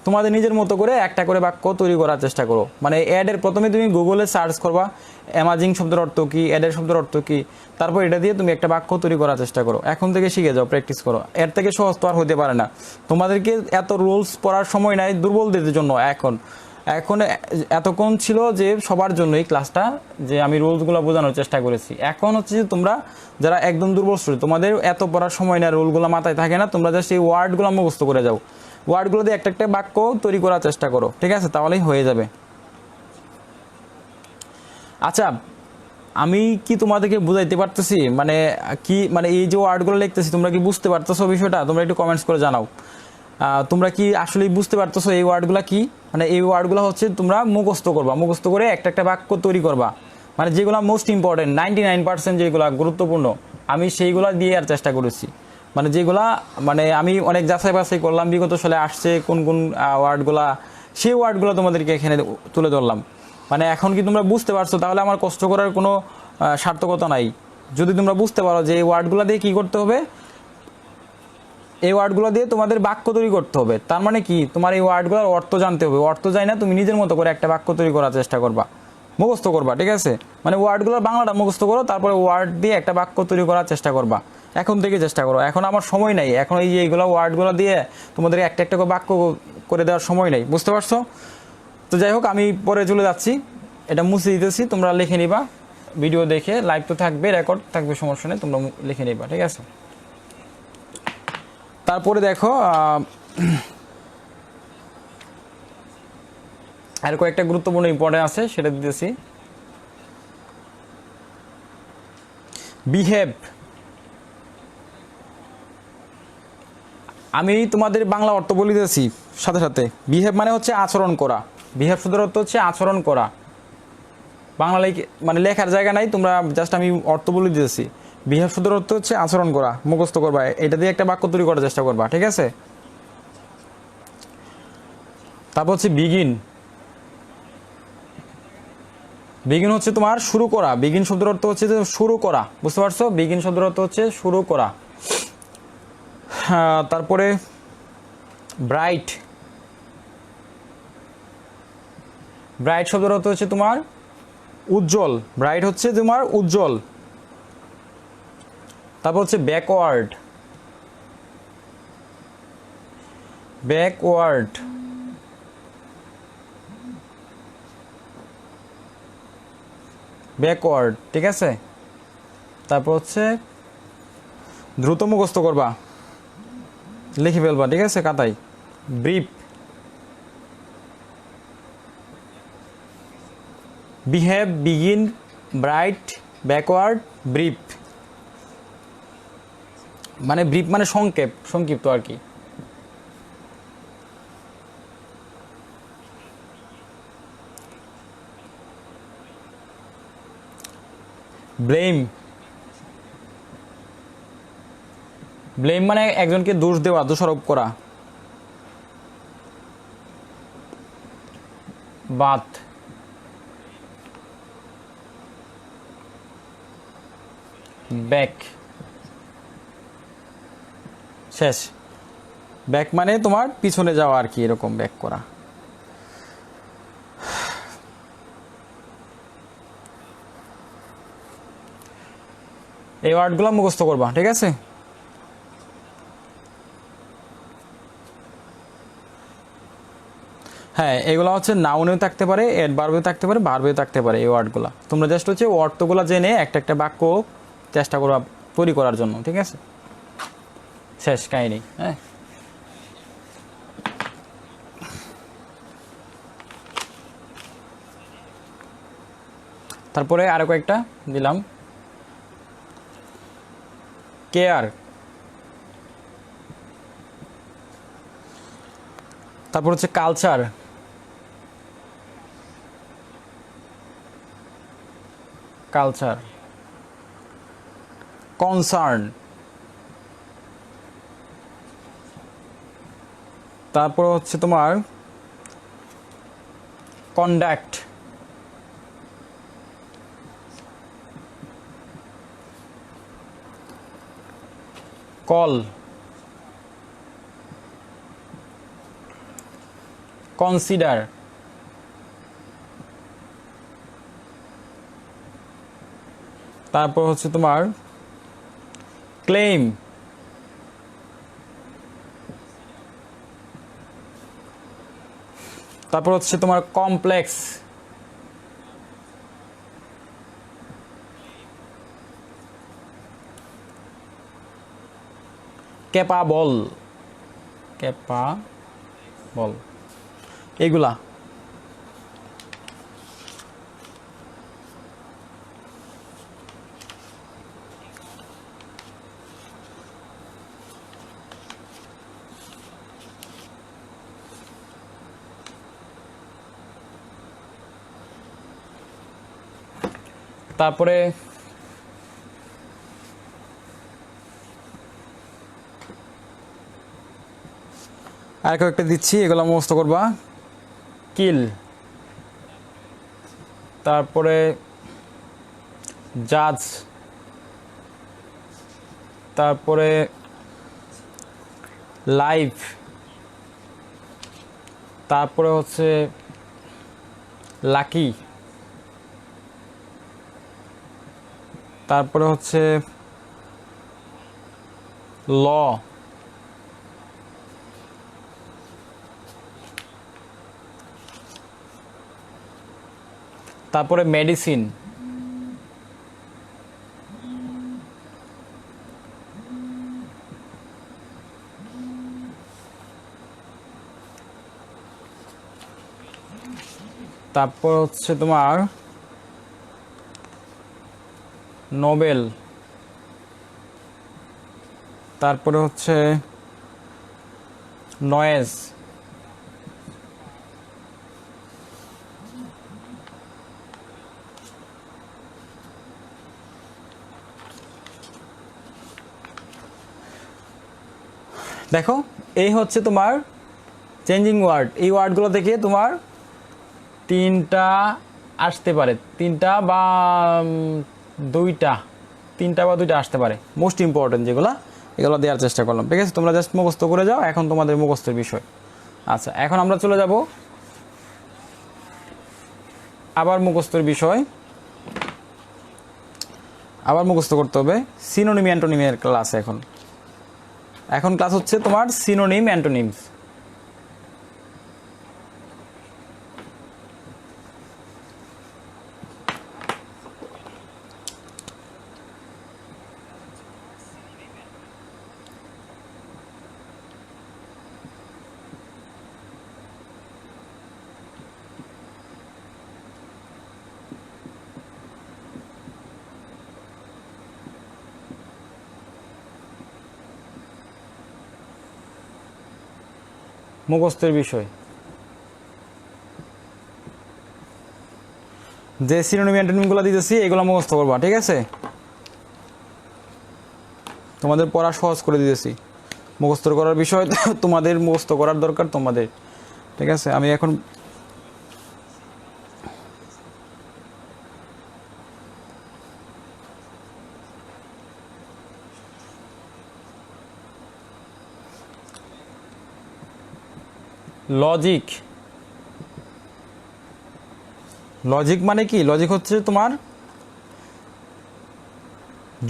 তোমাদের নিজের মতো করে একটা করে বাক্য তৈরি করার চেষ্টা করো। মানে অ্যাডের প্রথমে তুমি গুগলে সার্চ করবা অ্যামাজিং শব্দের অর্থ কী, অ্যাডের শব্দের অর্থ কী, তারপর এটা দিয়ে তুমি একটা বাক্য তৈরি করার চেষ্টা করো। এখন থেকে শিখে যাও, প্র্যাকটিস করো, এর থেকে সহজ তো আর হতে পারে না। তোমাদেরকে এত রুলস পড়ার সময় নাই দুর্বলদের জন্য। এখন এতক্ষণ ছিল যে সবার জন্য এই ক্লাসটা, যে আমি রুলসগুলো বোঝানোর চেষ্টা করেছি। এখন হচ্ছে যে তোমরা যারা একদম দুর্বল স্টুডেন্ট, তোমাদের এত পড়ার সময় না, রুলগুলো মাথায় থাকে না, তোমরা জাস্ট এই ওয়ার্ডগুলো মুখস্থ করে যাও, ওয়ার্ডগুলো দিয়ে একটা একটা বাক্য তৈরি করার চেষ্টা করো, ঠিক আছে? তাহলেই হয়ে যাবে। আচ্ছা আমি কি তোমাদেরকে বুঝাইতে পারতেছি, মানে কি, মানে এই যে ওয়ার্ডগুলো লিখতেছি তোমরা কি বুঝতে পারতেছো বিষয়টা? তোমরা একটু কমেন্টস করে জানাও, তোমরা কি আসলেই বুঝতে পারতেছো এই ওয়ার্ডগুলো কি? মানে এই ওয়ার্ডগুলো হচ্ছে তোমরা মুখস্থ করবা, মুখস্থ করে একটা একটা বাক্য তৈরি করবা, মানে যেগুলো মোস্ট ইম্পর্টেন্ট 99% যেগুলো গুরুত্বপূর্ণ আমি সেইগুলো দিয়ে আর চেষ্টা করেছি। মানে যেগুলা, মানে আমি অনেক যাচাই বাছাই করলাম বিগত সালে আসছে কোন কোন ওয়ার্ডগুলা, সেই ওয়ার্ডগুলো তোমাদেরকে এখানে তুলে ধরলাম। মানে এখন কি তোমরা বুঝতে পারছো? তাহলে আমার কষ্ট করার কোনো সার্থকতা নাই। যদি তোমরা বুঝতে পারো যে এই ওয়ার্ডগুলো দিয়ে কী করতে হবে, এই ওয়ার্ডগুলো দিয়ে তোমাদের বাক্য তৈরি করতে হবে, তার মানে কি তোমার এই ওয়ার্ডগুলোর অর্থ জানতে হবে। অর্থ জানি না, তুমি নিজের মতো করে একটা বাক্য তৈরি করার চেষ্টা করবা, মুখস্থ করবা, ঠিক আছে? মানে ওয়ার্ডগুলোর বাংলাটা মুখস্থ করো, তারপরে ওয়ার্ড দিয়ে একটা বাক্য তৈরি করার চেষ্টা করবা। এখন থেকে চেষ্টা করো, এখন আমার সময় নাই, এখন এই যে এইগুলো ওয়ার্ডগুলো দিয়ে তোমাদের একটা একটা করে বাক্য করে দেওয়ার সময় নেই, বুঝতে পারছো? তো যাই হোক আমি পরে চলে যাচ্ছি, এটা মুছে দিতেছি, তোমরা লিখে নিবা, ভিডিও দেখে, লাইভ তো থাকবে, রেকর্ড থাকবে, সমস্যা নেই, তোমরা লিখে নিবা, ঠিক আছে? তারপরে দেখো আর কয়েকটা গুরুত্বপূর্ণ ইম্পর্টেন্ট আছে, সেটা দিতেছি। বিহেভ, আমি তোমাদের বাংলা অর্থ বলে দিয়েছি সাথে সাথে। বিহেভ মানে হচ্ছে আচরণ করা, বিহেভ শব্দের অর্থ হচ্ছে আচরণ করা। বাংলা মানে লেখার জায়গা নাই, তোমরা জাস্ট আমি অর্থ বলে দিয়েছি। বিহেভ শব্দের অর্থ হচ্ছে আচরণ করা, মুখস্থ করবা, এটা দিয়ে একটা বাক্য তৈরি করার চেষ্টা করবা, ঠিক আছে? তারপর হচ্ছে বিগিন, বিগিন হচ্ছে তোমার শুরু করা, বিগিন শব্দের অর্থ হচ্ছে যে শুরু করা, বুঝতে পারছো? বিগিন শব্দের অর্থ হচ্ছে শুরু করা। তারপরে ব্রাইট, ব্রাইট শব্দের অর্থ হচ্ছে তোমার উজ্জ্বল, ব্রাইট হচ্ছে তোমার উজ্জ্বল। তারপর হচ্ছে ব্যাকওয়ার্ড, ব্যাকওয়ার্ড, ব্যাকওয়ার্ড, ঠিক আছে? তারপর হচ্ছে দ্রুত মুখস্থ করবা, লিখে ফেলবা, ঠিক আছে খাতায়। Brief, behave, begin, bright, backward, brief. মানে ব্রিফ মানে সংক্ষেপ, সংক্ষিপ্ত আর কি। ব্লেম, ব্লেম মানে একজনকে দোষ দেওয়া, দোষারোপ করা। বাত, ব্যাক, শেষ। ব্যাক মানে তোমার পিছনে যাওয়া আর কি, এরকম ব্যাক করা। এই ওয়ার্ডগুলো মুখস্থ করবা, ঠিক আছে? হ্যাঁ, এগুলো হচ্ছে নাউনেও থাকতে পারে, অ্যাডভার্বেও থাকতে পারে, ভার্বেও থাকতে পারে। এই ওয়ার্ডগুলো তোমরা জাস্ট হচ্ছে অর্থগুলো জেনে একটা একটা বাক্য চেষ্টা করবা তৈরি করার জন্য, ঠিক আছে? শেষ কাহিনী। হ্যাঁ, তারপরে আরো কয়েকটা দিলাম। কেয়ার, তারপর হচ্ছে কালচার, কালচার, কনসার্ন, তারপর হচ্ছে তোমার কন্ডাক্ট, কল, কনসিডার, তারপর হচ্ছে তোমার ক্লেম, তারপর হচ্ছে তোমার কমপ্লেক্স, ক্যাপাবল, ক্যাপাবল, এগুলা। তারপরে আর কয়েকটা দিচ্ছি, এগুলো মুখস্থ করবা। কিল, তারপরে জাজ, তারপরে লাইভ, তারপরে হচ্ছে লাকি, তারপরে হচ্ছে ল, তারপরে মেডিসিন, তারপর হচ্ছে তোমার নোবেল, তারপরে হচ্ছে নয়েজ, দেখো এই হচ্ছে তোমার চেঞ্জিং ওয়ার্ড। এই ওয়ার্ডগুলো থেকে তোমার তিনটা আসতে পারে, তিনটা বা দুইটা আসতে পারে। মোস্ট ইম্পর্টেন্ট যেগুলো, এগুলো দেওয়ার চেষ্টা করলাম, ঠিক আছে? তোমরা জাস্ট মুখস্থ করে যাও, এখন তোমাদের মুখস্থের বিষয়। আচ্ছা, এখন আমরা চলে যাব আবার মুখস্থের বিষয়। আবার মুখস্থ করতে হবে সিনোনিম অ্যান্টোনিমের ক্লাস। এখন ক্লাস হচ্ছে তোমার সিনোনিম অ্যান্টোনিমস। মুখস্থের বিষয়, যে সিনোনিম অ্যান্টোনিমগুলো দিতেছি এগুলো মুখস্থ করবা, ঠিক আছে? তোমাদের পড়া সহজ করে দিতেছি। মুখস্থ করার বিষয় তোমাদের মুখস্থ করার দরকার তোমাদের, ঠিক আছে? আমি এখন লজিক, লজিক মানে কি? লজিক হচ্ছে তোমার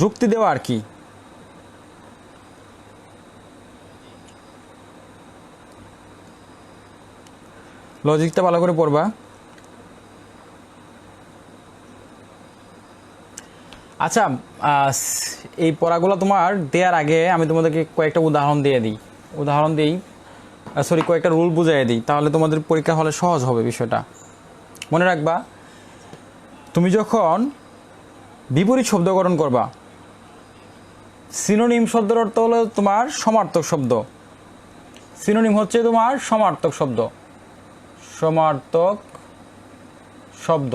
যুক্তি দেওয়া আর কি। লজিকটা ভালো করে পড়বা। আচ্ছা, এই পড়াগুলো তোমার দেওয়ার আগে আমি তোমাদেরকে কয়েকটা উদাহরণ দিই, কয়েকটা রুল বুঝিয়ে দিই, তাহলে তোমাদের পরীক্ষা হলে সহজ হবে বিষয়টা। মনে রাখবা, তুমি যখন বিপরীত শব্দ গঠন করবা, সিনোনিম শব্দের অর্থ হলো তোমার সমার্থক শব্দ। সিনোনিম হচ্ছে তোমার সমার্থক শব্দ।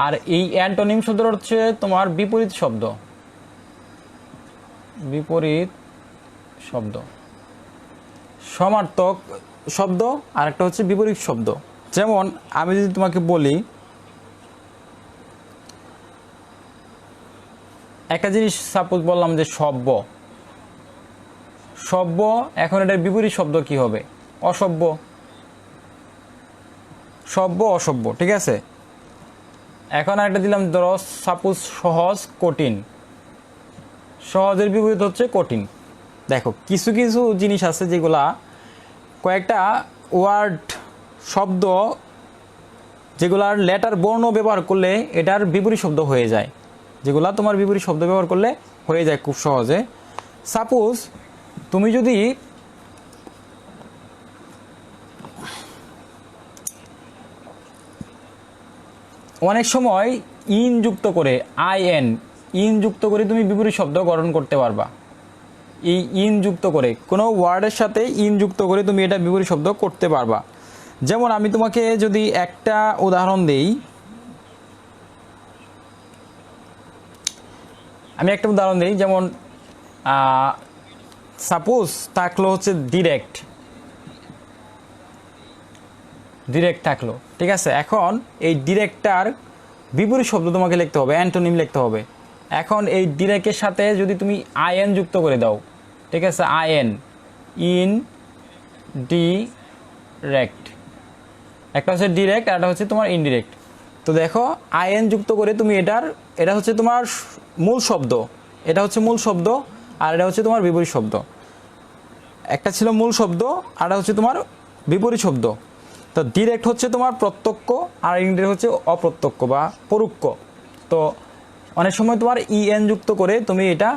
আর এই অ্যান্টোনিম শব্দের হচ্ছে তোমার বিপরীত শব্দ। সমার্থক শব্দ আর একটা হচ্ছে বিপরীত শব্দ। যেমন আমি যদি তোমাকে বলি একটা জিনিস, সাপোজ বললাম যে সভ্য, এখন এটার বিপরীত শব্দ কি হবে? অসভ্য। অসভ্য, ঠিক আছে। এখন একটা দিলাম, ধরো সাপোজ সহজ, কঠিন। সহজের বিপরীত হচ্ছে কঠিন। দেখো, কিছু কিছু জিনিস আছে যেগুলা কয়েকটা ওয়ার্ড, শব্দ, যেগুলার লেটার বর্ণ ব্যবহার করলে এটার বিপরীত শব্দ হয়ে যায়, যেগুলা তোমার বিপরীত শব্দ ব্যবহার করলে হয়ে যায় খুব সহজে। সাপোজ তুমি যদি অনেক সময় ইন যুক্ত করে, ইন যুক্ত করে তুমি বিপরীত শব্দ গঠন করতে পারবা। এই ইন যুক্ত করে কোনো ওয়ার্ডের সাথে ইন যুক্ত করে তুমি এটা বিপরীত শব্দ করতে পারবা। যেমন আমি তোমাকে যদি একটা উদাহরণ দেই, যেমন সাপোজ থাকলো হচ্ছে ডিরেক্ট থাকলো, ঠিক আছে। এখন এই ডিরেক্টটার বিপরীত শব্দ তোমাকে লিখতে হবে, অ্যান্টোনিম লিখতে হবে। এখন এই ডিরেক্টের সাথে যদি তুমি আইএন যুক্ত করে দাও, ঠিক আছে, আইএন, ইন ডিরেক্ট, একটা হচ্ছে ডিরেক্ট আর একটা হচ্ছে তোমার ইনডিরেক্ট। তো দেখো, আইএন যুক্ত করে তুমি এটা হচ্ছে তোমার মূল শব্দ, এটা হচ্ছে মূল শব্দ, আর এটা হচ্ছে তোমার বিপরীত শব্দ। একটা ছিল মূল শব্দ, আর এটা হচ্ছে তোমার বিপরীত শব্দ। তো ডিরেক্ট হচ্ছে তোমার প্রত্যক্ষ, আর ইনডিরেক্ট হচ্ছে অপ্রত্যক্ষ বা পরোক্ষ। তো অনেক সময় তোমার ইএন যুক্ত করে তুমি এটা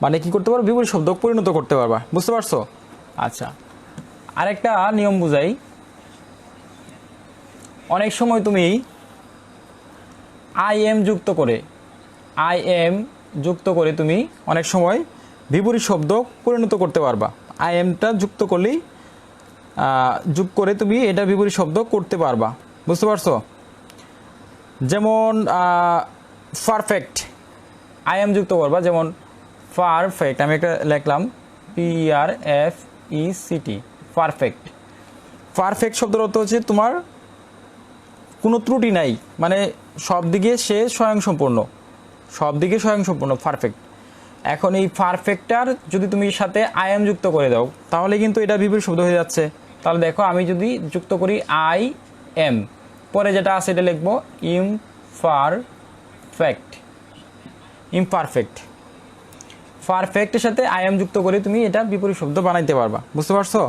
মানে কি করতে পারো, বিপরীত শব্দ পরিণত করতে পারবা। বুঝতে পারছো? আচ্ছা, আরেকটা নিয়ম বুঝাই। অনেক সময় তুমি আইএম যুক্ত করে তুমি অনেক সময় বিপরীত শব্দ পরিণত করতে পারবা। আইএমটা যুক্ত করলেই যোগ করে তুমি এটা বিপরীত শব্দ করতে পারবা। বুঝতে পারছো? যেমন পারফেক্ট, আইএম যুক্ত করবা, যেমন পারফেক্ট, আমি একটা লিখলাম PRFECT, পারফেক্ট শব্দের অর্থ হচ্ছে তোমার কোনো ত্রুটি নাই, মানে সব দিকে সে স্বয়ংসম্পূর্ণ, পারফেক্ট। এখন এই পারফেক্টটার যদি তুমি সাথে আইএম যুক্ত করে দাও, তাহলে কিন্তু এটা বিপরীত শব্দ হয়ে যাচ্ছে। তাহলে দেখো, আমি যদি যুক্ত করি আই এম, পরে যেটা আছে এটা লিখবো ইমপারফেক্ট। পারফেক্টের সাথে আইএম যুক্ত করে তুমি এটা বিপরীত শব্দ বানাইতে পারবা। বুঝতে পারছো?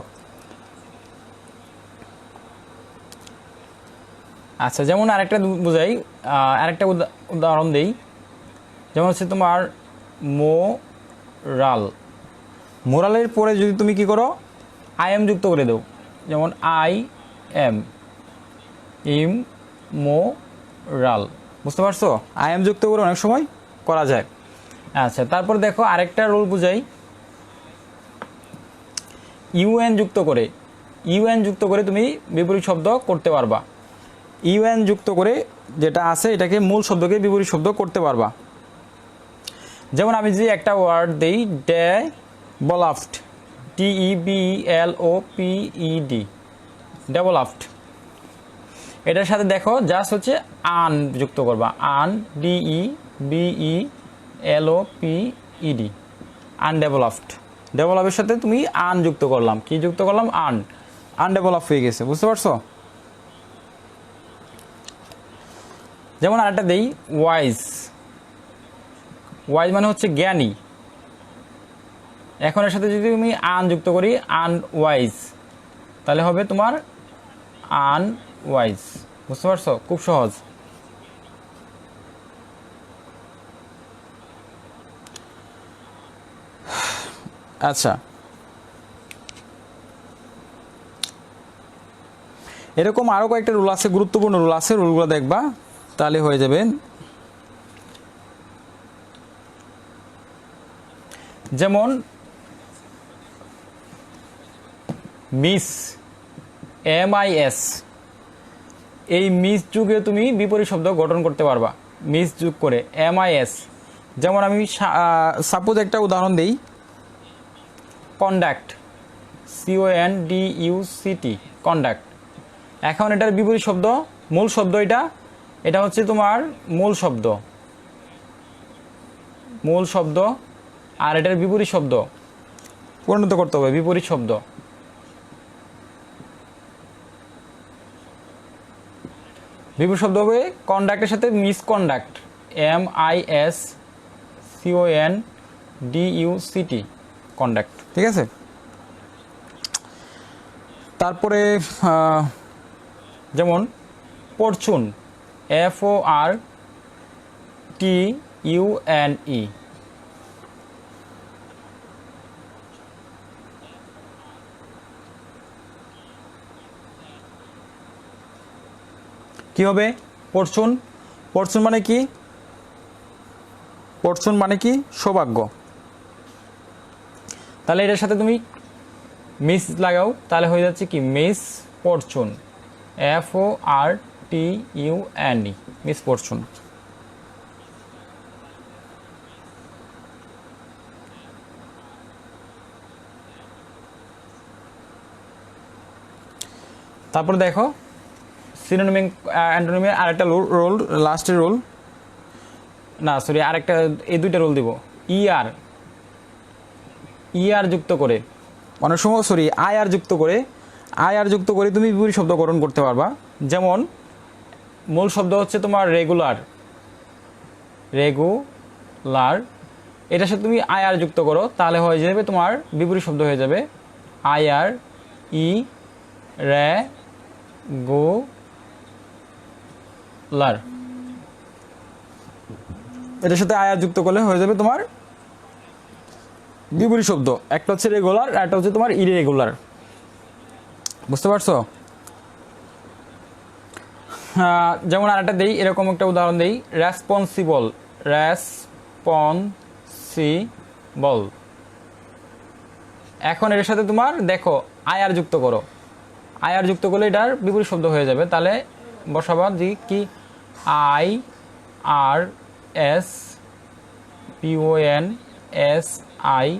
আচ্ছা, যেমন আরেকটা বুঝাই, আরেকটা উদাহরণ দেই। যেমন হচ্ছে তোমার মোরালের পরে যদি তুমি কি করো, আইএম যুক্ত করে দাও, যেমন আই এম মোরাল। বুঝতে পারছো? আইএম যুক্ত করে অনেক সময় করা যায়। আচ্ছা, তারপর দেখো আরেকটা রুল বুঝাই। ইউএন যুক্ত করে তুমি বিপরীত শব্দ করতে পারবা। ইউএন যুক্ত করে যেটা আছে এটাকে মূল শব্দকে বিপরীত শব্দ করতে পারবা। যেমন আমি যদি একটা ওয়ার্ড দেই, ডেভেলপড, DEVELOPED, ডেভেলপড, এটার সাথে দেখো জাস্ট হচ্ছে আন যুক্ত করবা, আন, DEVELOPED, আনডেভেলপড। ডেভেলপের সাথে তুমি আন যুক্ত করলাম, কি যুক্ত করলাম? আনডেভেলপ হয়ে গেছে। বুঝতে পারছো? যেমন আরেকটা দেই, ওয়াইজ মানে হচ্ছে জ্ঞানী, এখন এর সাথে যদি আমি আন যুক্ত করি, আনওয়াইজ, তাহলে হবে তোমার আনওয়াইজ। বুঝতে পারছো? খুব সহজ। আচ্ছা, এরকম আরও কয়েকটা রুল আছে, গুরুত্বপূর্ণ রুল আছে, রুলগুলো দেখবা তাহলে হয়ে যাবে। যেমন মিস, MIS, এই মিস যুগে তুমি বিপরীত শব্দ গঠন করতে পারবা মিস যুগ করে, MIS। যেমন আমি সাপোজ একটা উদাহরণ দিই, কন্ডাক্ট, CONDUCT, কন্ডাক্ট। এখন এটার বিপরীত শব্দ, মূল শব্দ, এটা হচ্ছে তোমার মূল শব্দ, আর এটার বিপরীত শব্দ পরিণত করতে হবে, বিপরীত শব্দ। বিপরীত শব্দ হবে কন্ডাক্টের সাথে মিসকন্ডাক্ট, MISCONDUCT, কন্ডাক্ট। ঠিক আছে? তারপরে যেমন ফরচুন, FORTUNE, কি হবে? ফরচুন, ফরচুন মানে কি? ফরচুন মানে কি? সৌভাগ্য। তাহলে এটার সাথে তুমি মিস লাগাও, তাহলে হয়ে যাচ্ছে কি? Miss Fortune, FORTUNE, miss Fortune. তারপর দেখো সিনোনিম অ্যান্টোনিমের আরেকটা রোল, লাস্টের রোল, না সরি, আরেকটা, এই দুইটা রোল দিব। ER যুক্ত করে, অনেক সময় সরি IR যুক্ত করে তুমি বিপরীত শব্দ গঠন করতে পারবা। যেমন মূল শব্দ হচ্ছে তোমার রেগুলার, এটার সাথে তুমি IR যুক্ত করো, তাহলে হয়ে যাবে তোমার বিপরীত শব্দ হয়ে যাবে IR, রেগুলার। এটার সাথে IR যুক্ত করলে হয়ে যাবে তোমার বিপরীত শব্দ। একটা হচ্ছে রেগুলার, আর একটা হচ্ছে তোমার ইরেগুলার। বুঝতে পারছো? যেমন আরেকটা দেই, এরকম একটা উদাহরণ দেই, রেসপন্সিবল। এখন এর সাথে তোমার দেখো IR যুক্ত করো, IR যুক্ত করলে এটার বিপরীত শব্দ হয়ে যাবে। তাহলে বসাবা যে কি? IRSPONSI